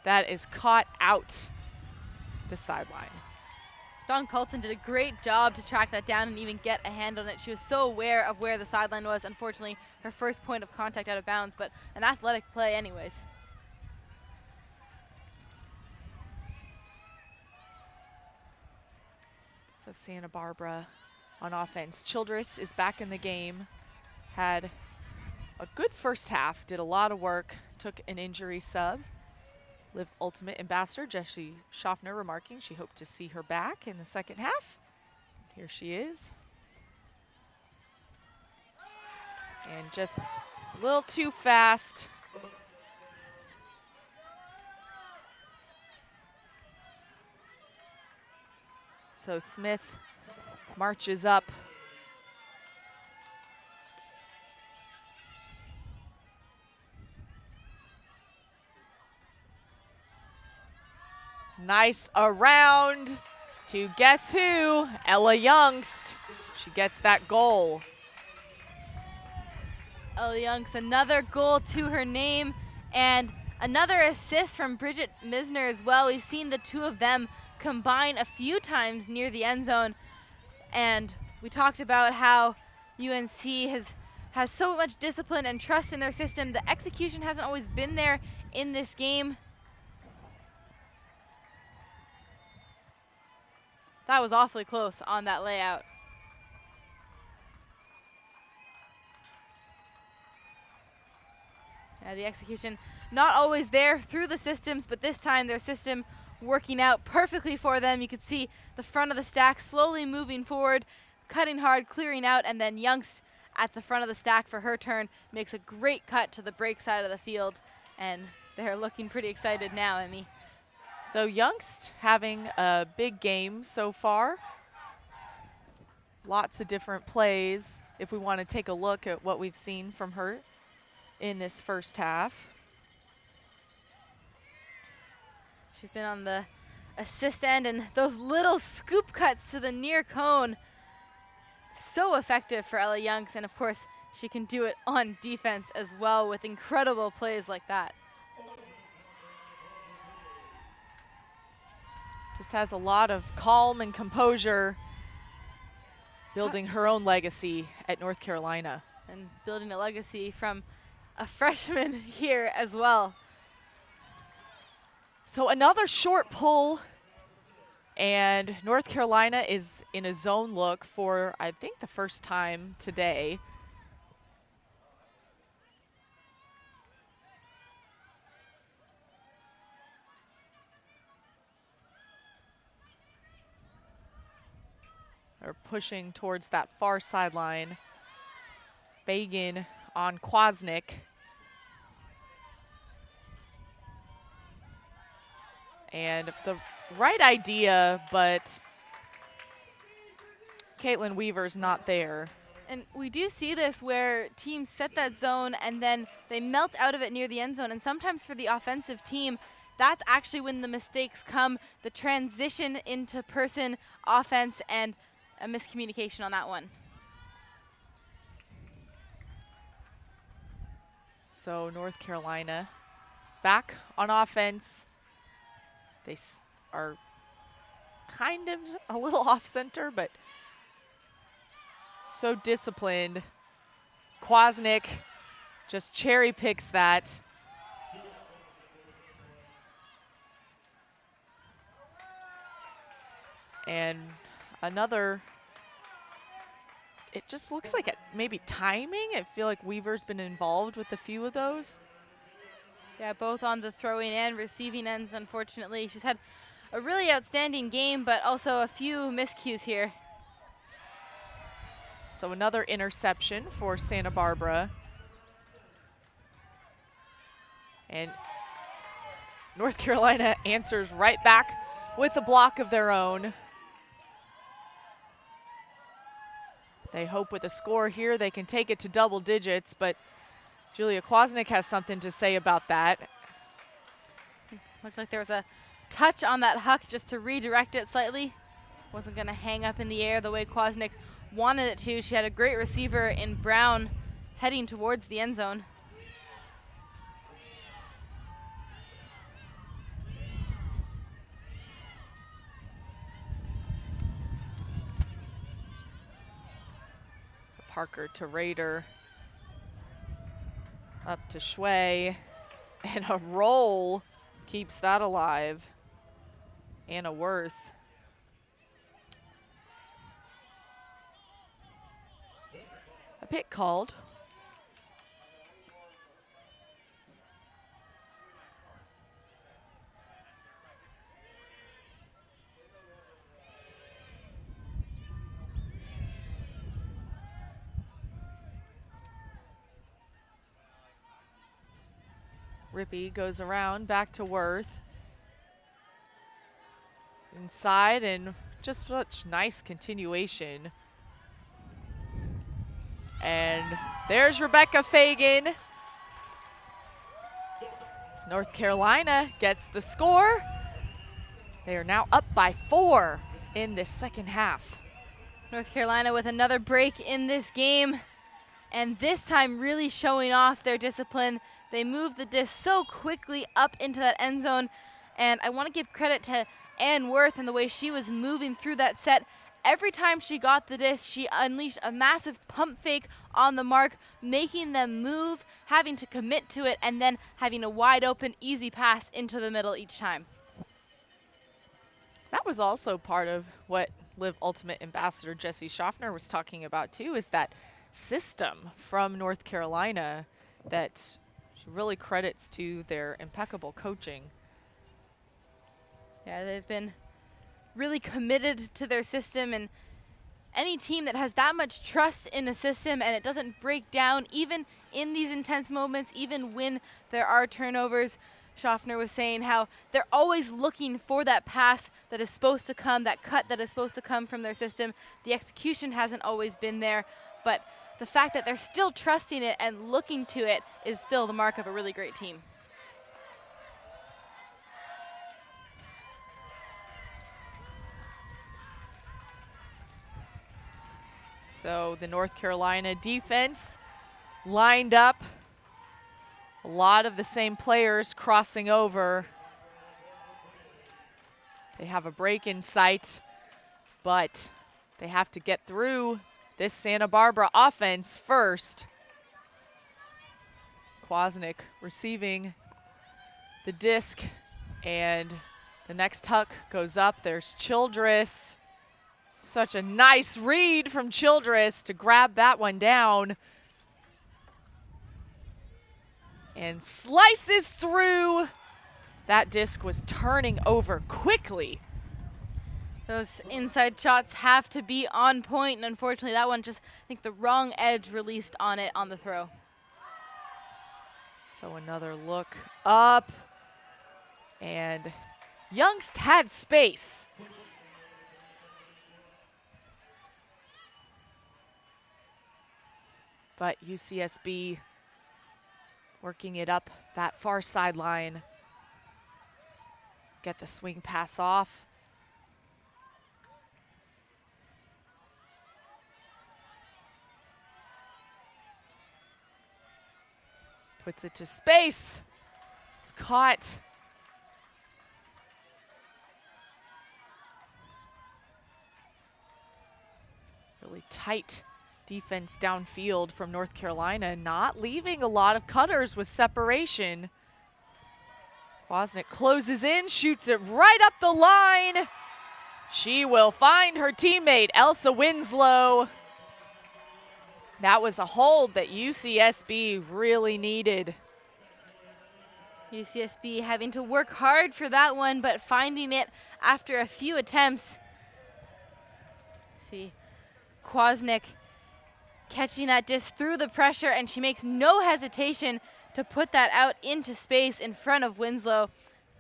that is caught out the sideline. Dawn Colton did a great job to track that down and even get a hand on it. She was so aware of where the sideline was. Unfortunately, her first point of contact out of bounds, but an athletic play anyways. So Santa Barbara on offense. Childress is back in the game. Had a good first half, did a lot of work, took an injury sub. Live Ultimate Ambassador Jessie Schaffner remarking she hoped to see her back in the second half. Here she is. And just a little too fast. So Smith marches up. Nice around to guess who? Ella Youngst. She gets that goal. Ella Youngst, another goal to her name, and another assist from Bridget Misner as well. We've seen the two of them combine a few times near the end zone, and we talked about how UNC has so much discipline and trust in their system. The execution hasn't always been there in this game. That was awfully close on that layout. The execution not always there through the systems, but this time their system working out perfectly for them. You could see the front of the stack slowly moving forward, cutting hard, clearing out, and then Youngst at the front of the stack for her turn makes a great cut to the break side of the field, and they're looking pretty excited now, Emmy. So Youngst having a big game so far. Lots of different plays if we want to take a look at what we've seen from her in this first half. She's been on the assist end, and those little scoop cuts to the near cone, so effective for Ella Youngst, and of course she can do it on defense as well with incredible plays like that. Just has a lot of calm and composure, building her own legacy at North Carolina. And building a legacy from a freshman here as well. So another short pull, and North Carolina is in a zone look for, I think, the first time today. They're pushing towards that far sideline. Fagan on Kwasnik. And the right idea, but Caitlin Weaver's not there. And we do see this where teams set that zone and then they melt out of it near the end zone. And sometimes for the offensive team, that's actually when the mistakes come, the transition into person offense, and a miscommunication on that one. So North Carolina back on offense. They are kind of a little off center, but so disciplined. Kwasnik just cherry picks that. And another, it just looks like it maybe timing. I feel like Weaver's been involved with a few of those. Yeah, both on the throwing and receiving ends, unfortunately. She's had a really outstanding game, but also a few miscues here. So another interception for Santa Barbara. And North Carolina answers right back with a block of their own. They hope with a score here they can take it to double digits, but Julia Kwasnik has something to say about that. Looks like there was a touch on that huck just to redirect it slightly. Wasn't going to hang up in the air the way Kwasnik wanted it to. She had a great receiver in Brown heading towards the end zone. Parker to Rader. Up to Shui, and a roll keeps that alive. Anna Worth. A pick called. Rippey goes around, back to Worth. Inside, and just such nice continuation. And there's Rebecca Fagan. North Carolina gets the score. They are now up by 4. in this second half. North Carolina with another break in this game, and this time really showing off their discipline. They moved the disc so quickly up into that end zone, and I want to give credit to Ann Worth and the way she was moving through that set. Every time she got the disc, she unleashed a massive pump fake on the mark, making them move, having to commit to it, and then having a wide open, easy pass into the middle each time. That was also part of what Live Ultimate Ambassador Jesse Schaffner was talking about too, is that system from North Carolina that she really credits to their impeccable coaching. Yeah, they've been really committed to their system, and any team that has that much trust in a system and it doesn't break down even in these intense moments, even when there are turnovers. Schaffner was saying how they're always looking for that pass that is supposed to come, that cut that is supposed to come from their system. The execution hasn't always been there, but the fact that they're still trusting it and looking to it is still the mark of a really great team. So the North Carolina defense lined up. A lot of the same players crossing over. They have a break in sight, but they have to get through this Santa Barbara offense first. Quaterfinals receiving the disc, and the next tuck goes up. There's Childress. Such a nice read from Childress to grab that one down. And slices through. That disc was turning over quickly. Those inside shots have to be on point, and unfortunately that one just, I think the wrong edge released on it on the throw. So another look up, and Youngst had space. But UCSB working it up that far sideline. Get the swing pass off. Puts it to space. It's caught. Really tight defense downfield from North Carolina, not leaving a lot of cutters with separation. Quaterfinals closes in, shoots it right up the line. She will find her teammate, Elsa Winslow. That was a hold that UCSB really needed. UCSB having to work hard for that one, but finding it after a few attempts. See, Quaterfinals catching that disc through the pressure, and she makes no hesitation to put that out into space in front of Winslow.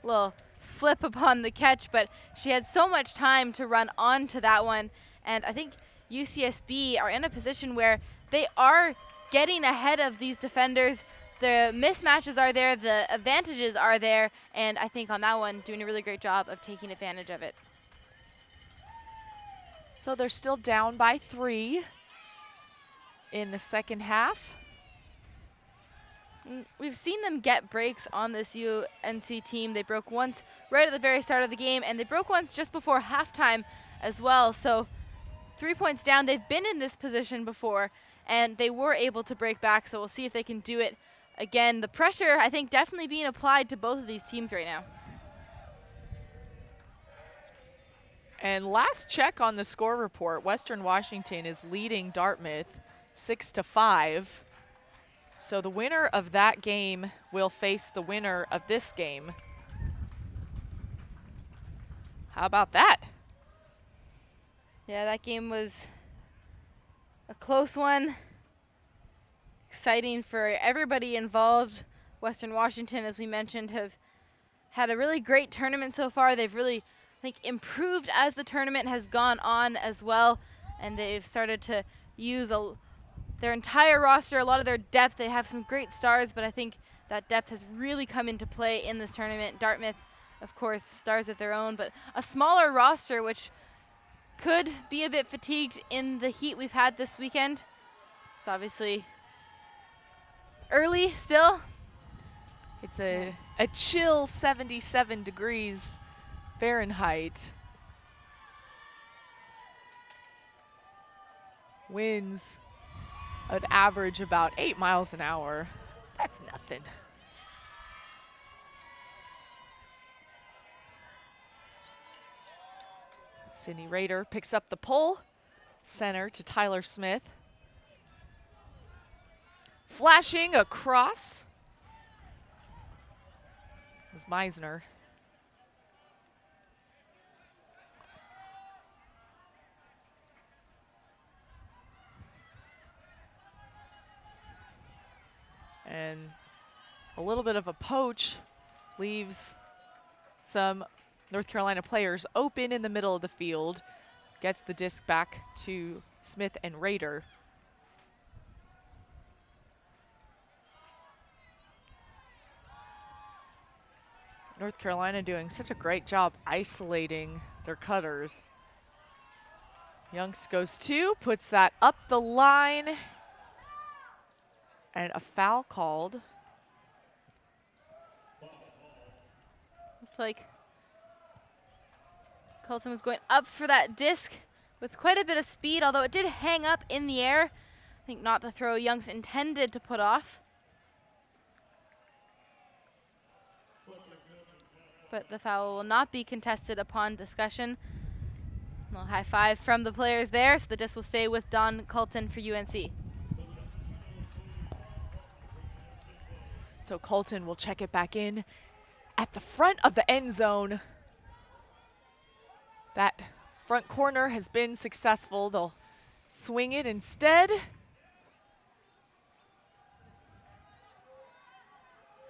Little slip upon the catch, but she had so much time to run onto that one, and I think UCSB are in a position where they are getting ahead of these defenders. The mismatches are there, the advantages are there, and I think on that one doing a really great job of taking advantage of it. So they're still down by 3 in the second half. We've seen them get breaks on this UNC team. They broke once right at the very start of the game, and they broke once just before halftime as well. So 3 points down. They've been in this position before, and they were able to break back, so we'll see if they can do it again. The pressure, I think, definitely being applied to both of these teams right now. And last check on the score report, Western Washington is leading Dartmouth 6-5. So the winner of that game will face the winner of this game. How about that? Yeah, that game was a close one. Exciting for everybody involved. Western Washington, as we mentioned, have had a really great tournament so far. They've really, I think, improved as the tournament has gone on as well, and they've started to use their entire roster, a lot of their depth. They have some great stars, but I think that depth has really come into play in this tournament. Dartmouth, of course, stars of their own, but a smaller roster, which could be a bit fatigued in the heat we've had this weekend. It's obviously early still. It's a chill 77 degrees Fahrenheit. Winds an average about 8 miles an hour. That's nothing. Sydney Rader picks up the pull. Center to Tyler Smith. Flashing across was Meisner. And a little bit of a poach leaves some North Carolina players open in the middle of the field. Gets the disc back to Smith and Rader. North Carolina doing such a great job isolating their cutters. Youngst goes 2, puts that up the line. And a foul called. Looks like Colton was going up for that disc with quite a bit of speed, although it did hang up in the air. I think not the throw Youngst intended to put off. But the foul will not be contested upon discussion. A little high five from the players there, so the disc will stay with Don Colton for UNC. So Colton will check it back in at the front of the end zone. That front corner has been successful. They'll swing it instead.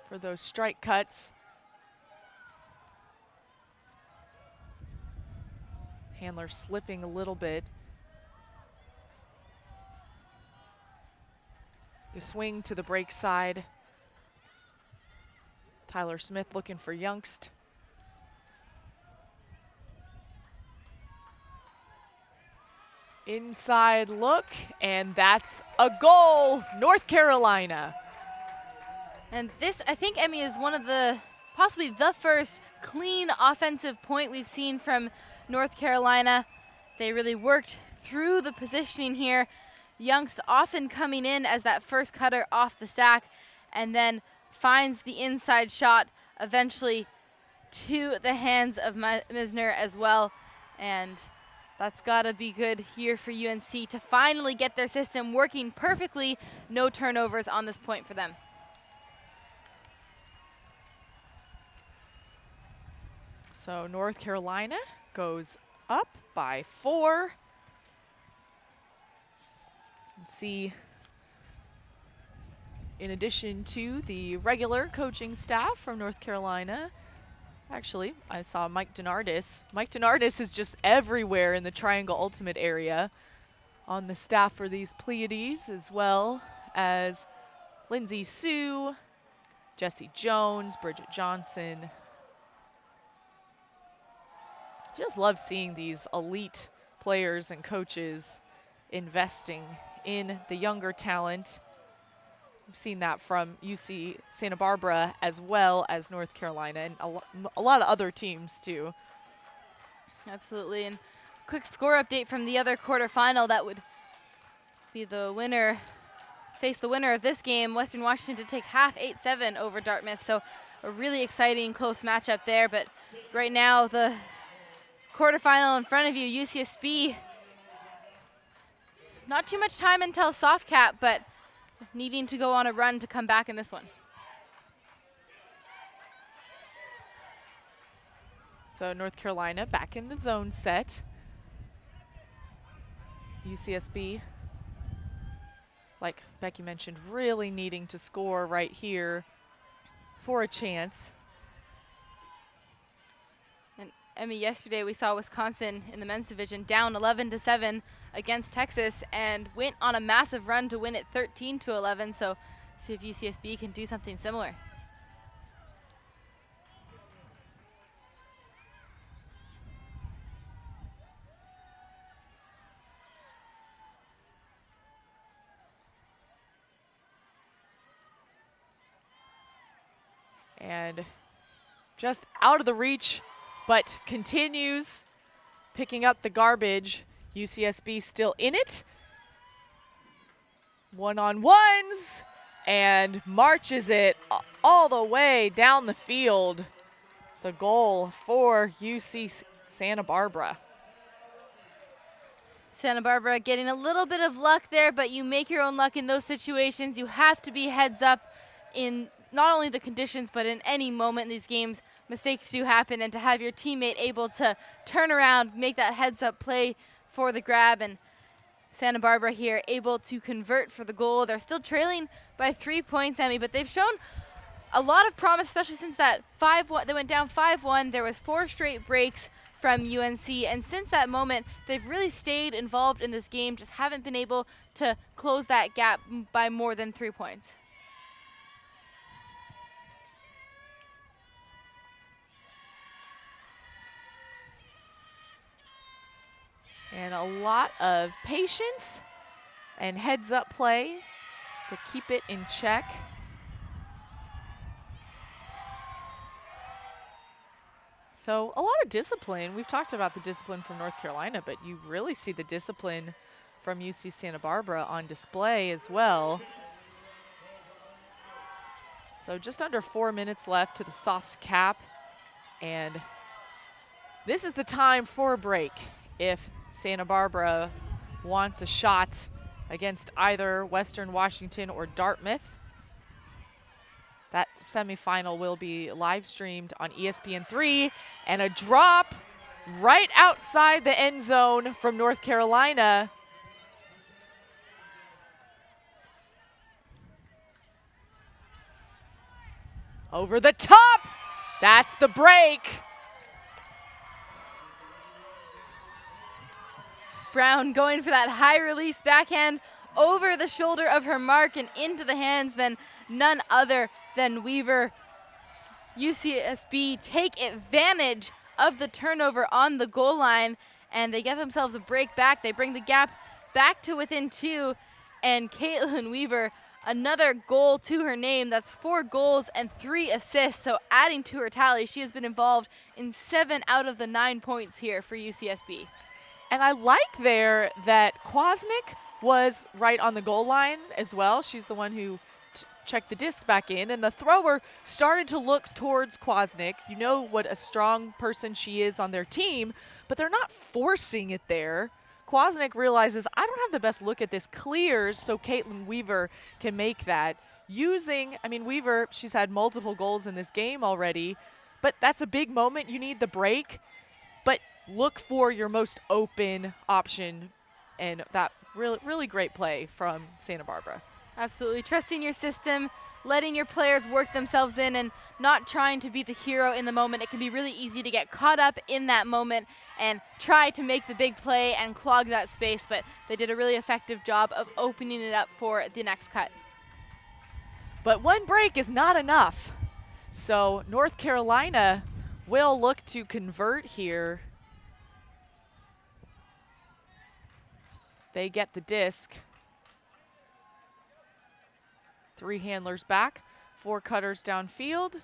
For those strike cuts. Handler slipping a little bit. The swing to the break side. Tyler Smith looking for Youngst. Inside look, and that's a goal, North Carolina. And this, I think, Emmy, is one of the, possibly the first clean offensive point we've seen from North Carolina. They really worked through the positioning here. Youngst often coming in as that first cutter off the stack, and then finds the inside shot eventually to the hands of Meisner as well. And that's gotta be good here for UNC to finally get their system working perfectly. No turnovers on this point for them. So North Carolina goes up by 4. Let's see. In addition to the regular coaching staff from North Carolina, actually, I saw Mike DeNardis. Mike DeNardis is just everywhere in the Triangle Ultimate area on the staff for these Pleiades, as well as Lindsay Sue, Jesse Jones, Bridget Johnson. Just love seeing these elite players and coaches investing in the younger talent. We've seen that from UC Santa Barbara as well as North Carolina and a lot of other teams too. Absolutely, and quick score update from the other quarterfinal that would be the winner, face the winner of this game. Western Washington to take half 8-7 over Dartmouth, so a really exciting close matchup there. But right now the quarterfinal in front of you, UCSB. Not too much time until soft cap, but needing to go on a run to come back in this one. So North Carolina back in the zone set. UCSB, like Becky mentioned, really needing to score right here for a chance. And Emmy, yesterday we saw Wisconsin in the men's division down 11-7 against Texas and went on a massive run to win it 13-11. So see if UCSB can do something similar. And just out of the reach, but continues picking up the garbage. UCSB still in it. One-on-ones, and marches it all the way down the field. It's a goal for UC Santa Barbara. Santa Barbara getting a little bit of luck there, but you make your own luck in those situations. You have to be heads up in not only the conditions, but in any moment in these games. Mistakes do happen, and to have your teammate able to turn around, make that heads up play for the grab, and Santa Barbara here able to convert for the goal. They're still trailing by 3 points, Emmy, but they've shown a lot of promise, especially since that 5-1. They went down 5-1. There was 4 straight breaks from UNC, and since that moment, they've really stayed involved in this game, just haven't been able to close that gap by more than 3 points. And a lot of patience and heads-up play to keep it in check. So a lot of discipline. We've talked about the discipline from North Carolina, but you really see the discipline from UC Santa Barbara on display as well. So just under 4 minutes left to the soft cap. And this is the time for a break if Santa Barbara wants a shot against either Western Washington or Dartmouth. That semifinal will be live streamed on ESPN3, and a drop right outside the end zone from North Carolina. Over the top, that's the break. Brown going for that high release backhand over the shoulder of her mark and into the hands, then none other than Weaver. UCSB take advantage of the turnover on the goal line, and they get themselves a break back. They bring the gap back to within 2, and Caitlin Weaver, another goal to her name. That's 4 goals and 3 assists, so adding to her tally, she has been involved in 7 out of the 9 points here for UCSB. And I like there that Kwasnik was right on the goal line as well. She's the one who checked the disc back in, and the thrower started to look towards Kwasnik. You know what a strong person she is on their team, but they're not forcing it there. Kwasnik realizes, I don't have the best look at this, clears so Caitlin Weaver can make that. Weaver, she's had multiple goals in this game already, but that's a big moment. You need the break, but look for your most open option, and that really great play from Santa Barbara. Absolutely. Trusting your system, letting your players work themselves in, and not trying to be the hero in the moment. It can be really easy to get caught up in that moment and try to make the big play and clog that space, but they did a really effective job of opening it up for the next cut. But one break is not enough. So North Carolina will look to convert here. They get the disc. 3 handlers back, 4 cutters downfield.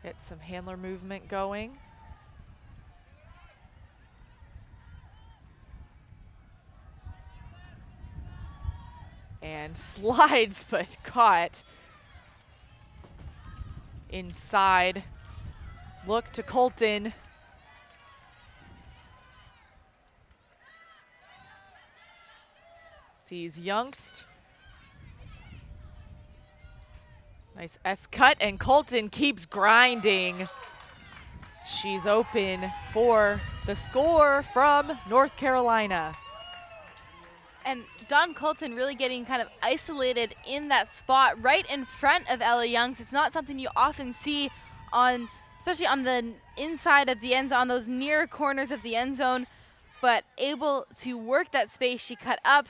Get some handler movement going. And slides, but caught inside. Look to Colton. Sees Youngst. Nice S cut, and Colton keeps grinding. She's open for the score from North Carolina. And Dawn Colton really getting kind of isolated in that spot right in front of Ella Youngst. It's not something you often see on, especially on the inside of the end zone, on those near corners of the end zone, but able to work that space. She cut up,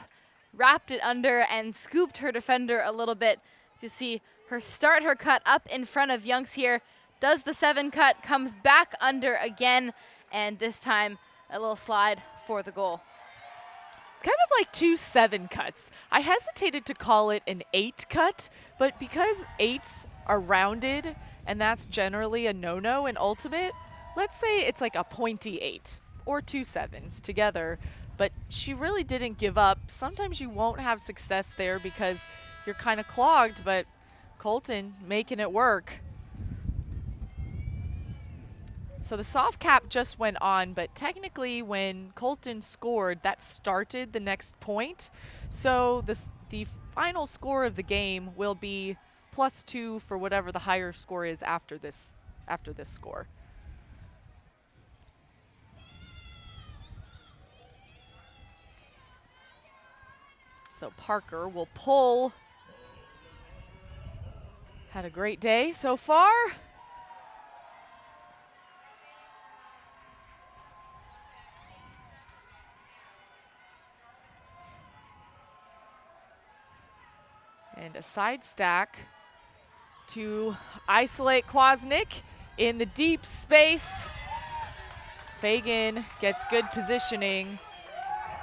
wrapped it under, and scooped her defender a little bit. You see her start her cut up in front of Youngst here, does the 7 cut, comes back under again, and this time a little slide for the goal. It's kind of like 2 7 cuts. I hesitated to call it an 8 cut, but because 8s are rounded, and that's generally a no-no in Ultimate, let's say it's like a pointy 8 or 2 7s together. But she really didn't give up. Sometimes you won't have success there because you're kind of clogged, but Colton making it work. So the soft cap just went on, but technically when Colton scored, that started the next point. So the final score of the game will be +2 for whatever the higher score is after this score. So Parker will pull. Had a great day so far. And a side stack to isolate Kwasnik in the deep space. Fagan gets good positioning,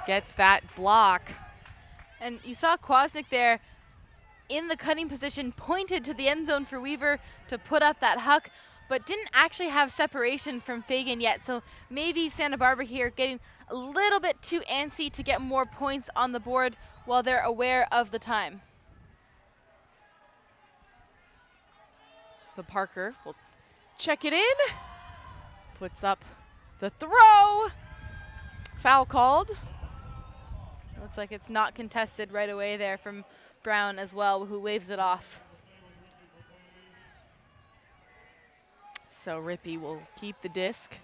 gets that block. And you saw Kwasnik there in the cutting position, pointed to the end zone for Weaver to put up that huck, but didn't actually have separation from Fagan yet. So maybe Santa Barbara here getting a little bit too antsy to get more points on the board while they're aware of the time. So Parker will check it in, puts up the throw. Foul called. Looks like it's not contested right away there from Brown as well, who waves it off. So Rippey will keep the disc.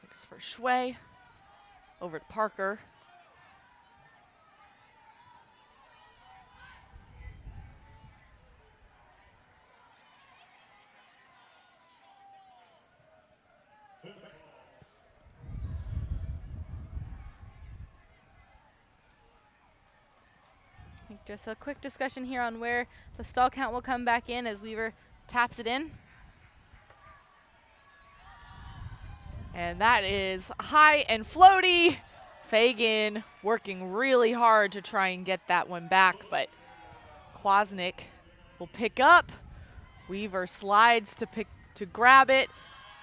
Looks for Shui. Over to Parker. Just a quick discussion here on where the stall count will come back in as Weaver taps it in. And that is high and floaty. Fagan working really hard to try and get that one back, but Kwasnik will pick up. Weaver slides to grab it.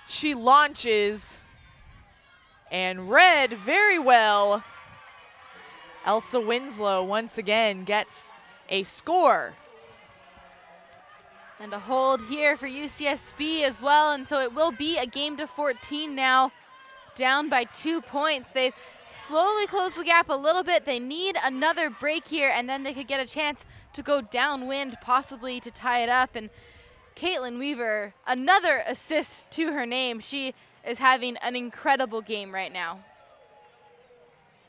She launches and read very well. Elsa Winslow once again gets a score. And a hold here for UCSB as well, and so it will be a game to 14 now, down by 2 points. They've slowly closed the gap a little bit. They need another break here, and then they could get a chance to go downwind, possibly to tie it up. And Caitlin Weaver, another assist to her name. She is having an incredible game right now.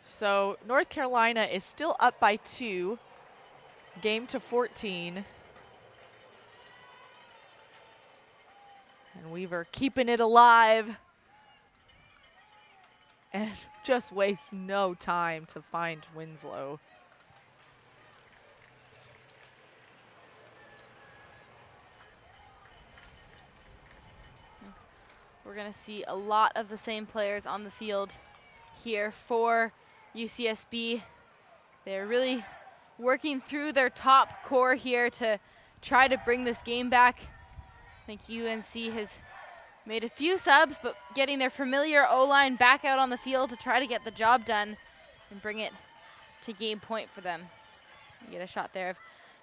So North Carolina is still up by 2, game to 14. And Weaver keeping it alive. And just wastes no time to find Winslow. We're going to see a lot of the same players on the field here for UCSB. They're really working through their top core here to try to bring this game back. I think UNC has made a few subs, but getting their familiar O-line back out on the field to try to get the job done and bring it to game point for them. You get a shot there of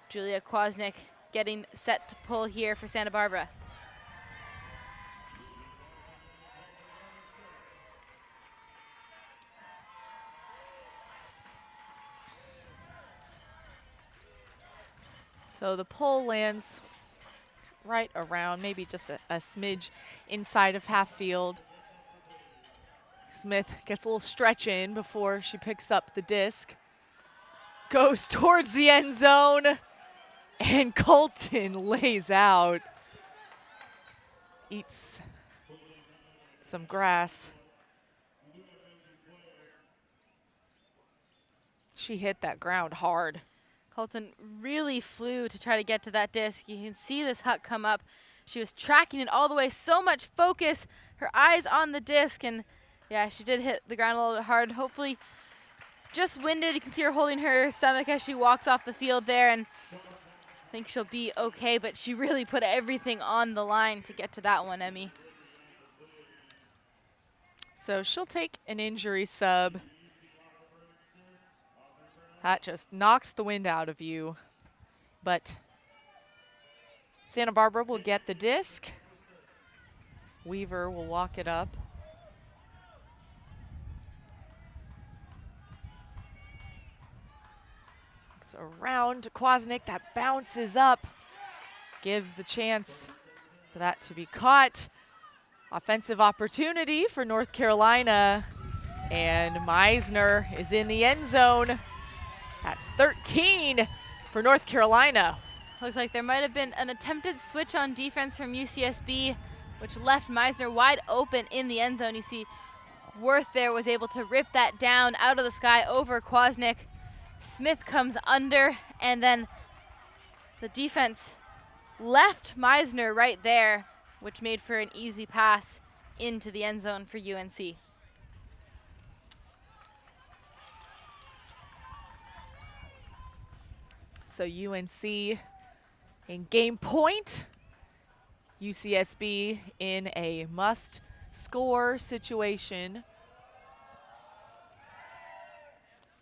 Julia Kwasnik getting set to pull here for Santa Barbara. So the pull lands right around, maybe just a smidge inside of half field. Smith gets a little stretch in before she picks up the disc. Goes towards the end zone, and Colton lays out. Eats some grass. She hit that ground hard. Colton really flew to try to get to that disc. You can see this huck come up. She was tracking it all the way. So much focus. her eyes on the disc, and yeah, she did hit the ground a little bit hard. Hopefully just winded. You can see her holding her stomach as she walks off the field there, and I think she'll be okay, but she really put everything on the line to get to that one, Emmy. So she'll take an injury sub. That just knocks the wind out of you. But Santa Barbara will get the disc. Weaver will walk it up. Around Kwasnick, that bounces up, gives the chance for that to be caught. Offensive opportunity for North Carolina, and Meisner is in the end zone. That's 13 for North Carolina. Looks like there might have been an attempted switch on defense from UCSB, which left Meisner wide open in the end zone. You see Worth there was able to rip that down out of the sky over Kwasnick. Smith comes under, and then the defense left Meisner right there, which made for an easy pass into the end zone for UNC. So UNC in game point. UCSB in a must-score situation.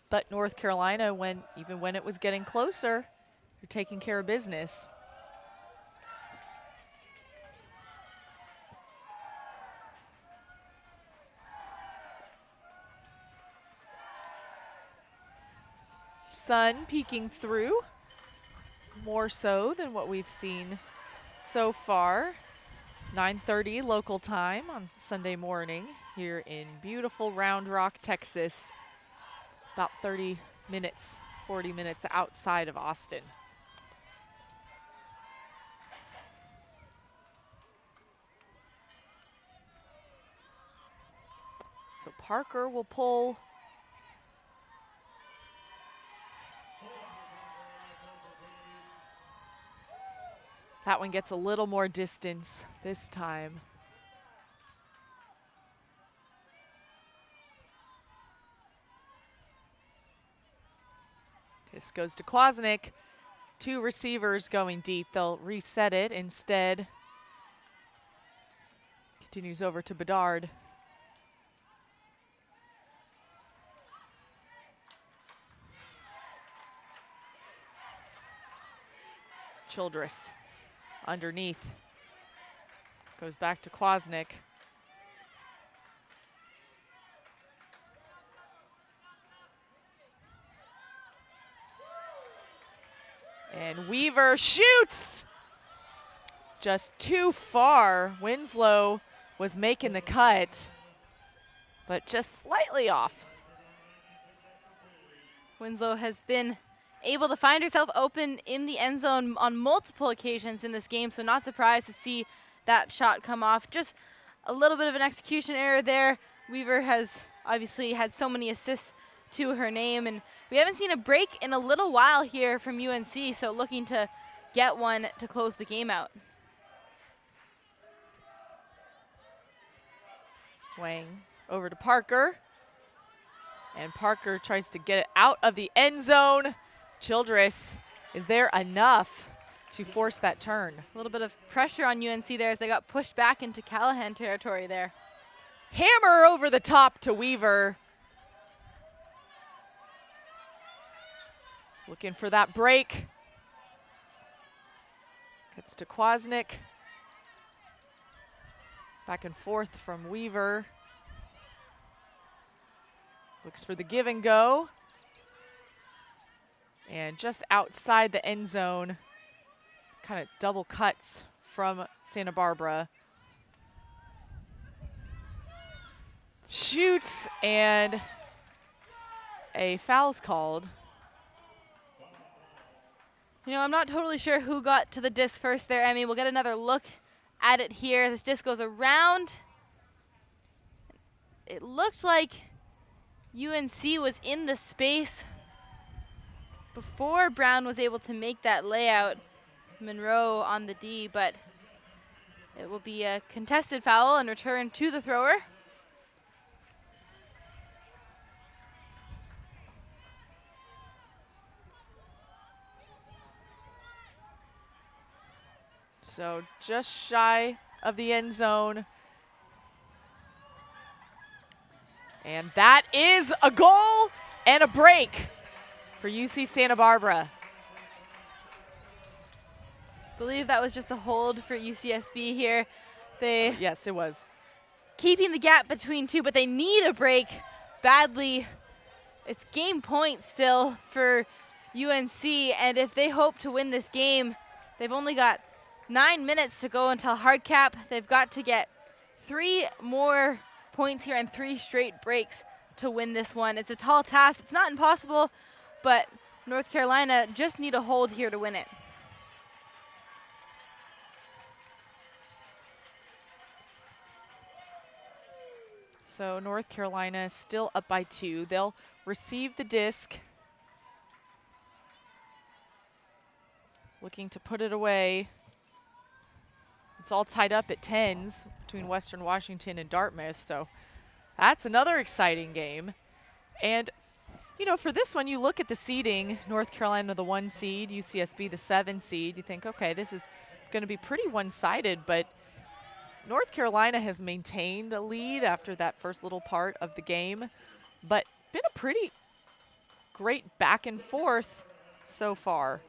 But North Carolina, even when it was getting closer, you're taking care of business. Sun peeking through, more so than what we've seen so far. 9:30 local time on Sunday morning here in beautiful Round Rock, Texas. About 30 minutes, 40 minutes outside of Austin. So Parker will pull. That one gets a little more distance this time. This goes to Kwasnick. Two receivers going deep. They'll reset it instead. Continues over to Bedard. Childress underneath. Goes back to Kwasnick. And Weaver shoots! Just too far. Winslow was making the cut, but just slightly off. Winslow has been able to find herself open in the end zone on multiple occasions in this game, so not surprised to see that shot come off. Just a little bit of an execution error there. Weaver has obviously had so many assists to her name, and we haven't seen a break in a little while here from UNC, so looking to get one to close the game out. Wang over to Parker, and Parker tries to get it out of the end zone. Childress, is there enough to force that turn? A little bit of pressure on UNC there as they got pushed back into Callahan territory there. Hammer over the top to Weaver. Looking for that break. Gets to Kwasnick. Back and forth from Weaver. Looks for the give and go. And just outside the end zone, kind of double cuts from Santa Barbara. Shoots, and a foul's called. You know, I'm not totally sure who got to the disc first there, Emmy. We'll get another look at it here. This disc goes around. It looked like UNC was in the space before Brown was able to make that layout. Monroe on the D, but It will be a contested foul and return to the thrower. So just shy of the end zone. And that is a goal and a break for UC Santa Barbara. I believe that was just a hold for UCSB here. They Yes, it was. keeping the gap between two, but they need a break badly. It's game point still for UNC, and if they hope to win this game, they've only got 9 minutes to go until hard cap. They've got to get 3 more points here and 3 straight breaks to win this one. It's a tall task. It's not impossible, but North Carolina just need a hold here to win it. So North Carolina is still up by 2. They'll receive the disc. Looking to put it away. It's all tied up at 10s between Western Washington and Dartmouth, so that's another exciting game. And, you know, for this one, you look at the seeding, North Carolina the 1 seed, UCSB the 7 seed. You think, okay, this is going to be pretty one-sided, but North Carolina has maintained a lead after that first little part of the game, but been a pretty great back and forth so far.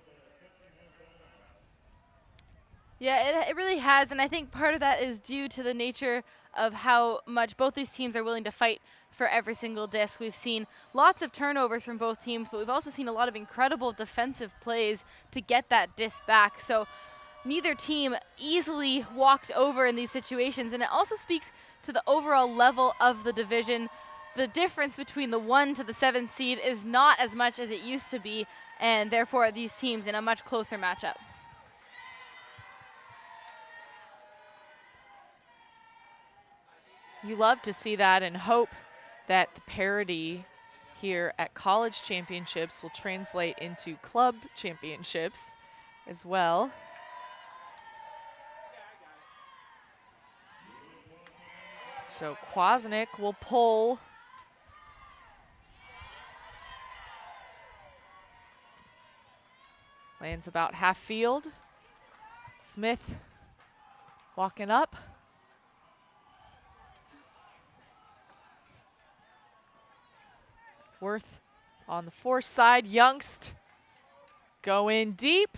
Yeah, it really has, and I think part of that is due to the nature of how much both these teams are willing to fight for every single disc. We've seen lots of turnovers from both teams, but we've also seen a lot of incredible defensive plays to get that disc back. So neither team easily walked over in these situations, and it also speaks to the overall level of the division. The difference between the 1 to the 7th seed is not as much as it used to be, and therefore these teams in a much closer matchup. You love to see that and hope that the parity here at college championships will translate into club championships as well. So Quaterfinals will pull. Lands about half field. Smith walking up. Worth on the force side. Youngst go in deep.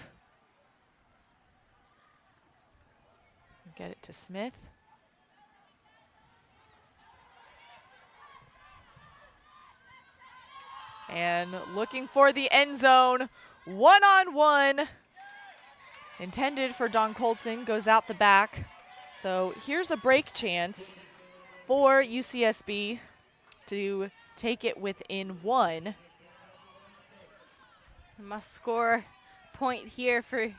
Get it to Smith. And looking for the end zone. One-on-one. Intended for Don Colton. Goes out the back. So here's a break chance for UCSB to take it within 1. Must score point here for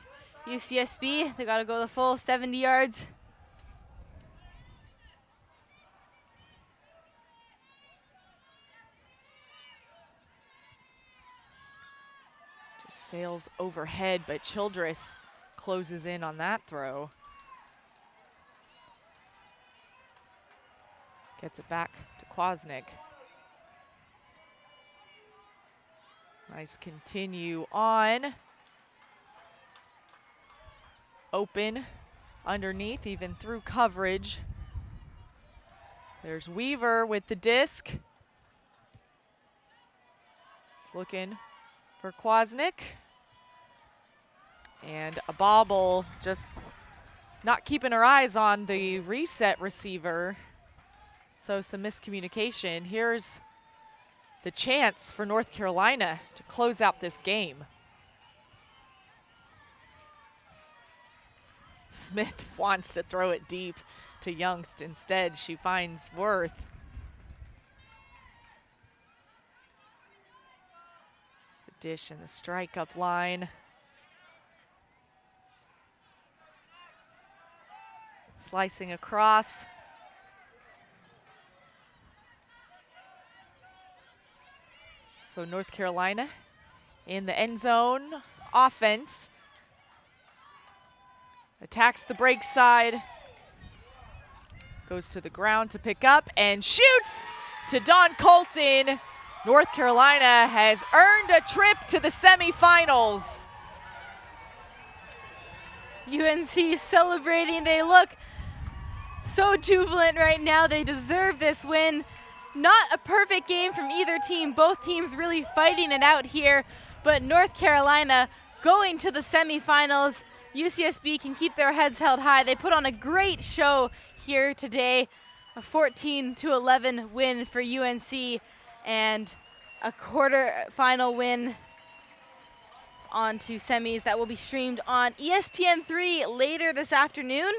UCSB. They got to go the full 70 yards. Just sails overhead, but Childress closes in on that throw. Gets it back to Quaterfinals. Nice continue on. Open underneath, even through coverage. There's Weaver with the disc. Looking for Quaterfinals. And a bobble, just not keeping her eyes on the reset receiver. So some miscommunication. Here's the chance for North Carolina to close out this game. Smith wants to throw it deep to Youngst. Instead, she finds Worth. There's the dish and the strike up line. Slicing across. So North Carolina in the end zone offense. Attacks the break side. Goes to the ground to pick up and shoots to Dawn Colton. North Carolina has earned a trip to the semifinals. UNC celebrating. They look so jubilant right now. They deserve this win. Not a perfect game from either team. Both teams really fighting it out here, but North Carolina going to the semifinals. UCSB can keep their heads held high. They put on a great show here today. A 14-11 win for UNC and a quarterfinal win on to semis that will be streamed on ESPN3 later this afternoon.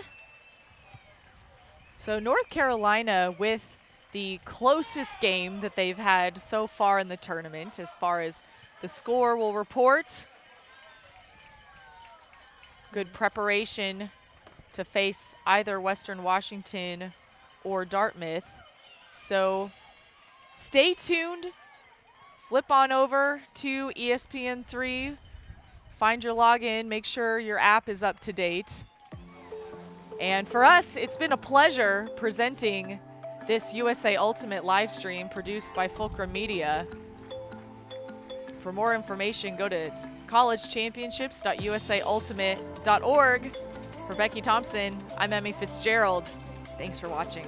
So North Carolina with the closest game that they've had so far in the tournament as far as the score will report. Good preparation to face either Western Washington or Dartmouth. So stay tuned. Flip on over to ESPN3. Find your login. Make sure your app is up to date. And for us, it's been a pleasure presenting this USA Ultimate live stream produced by Fulcrum Media. For more information, go to collegechampionships.usaultimate.org. For Becky Thompson, I'm Emmy Fitzgerald. Thanks for watching.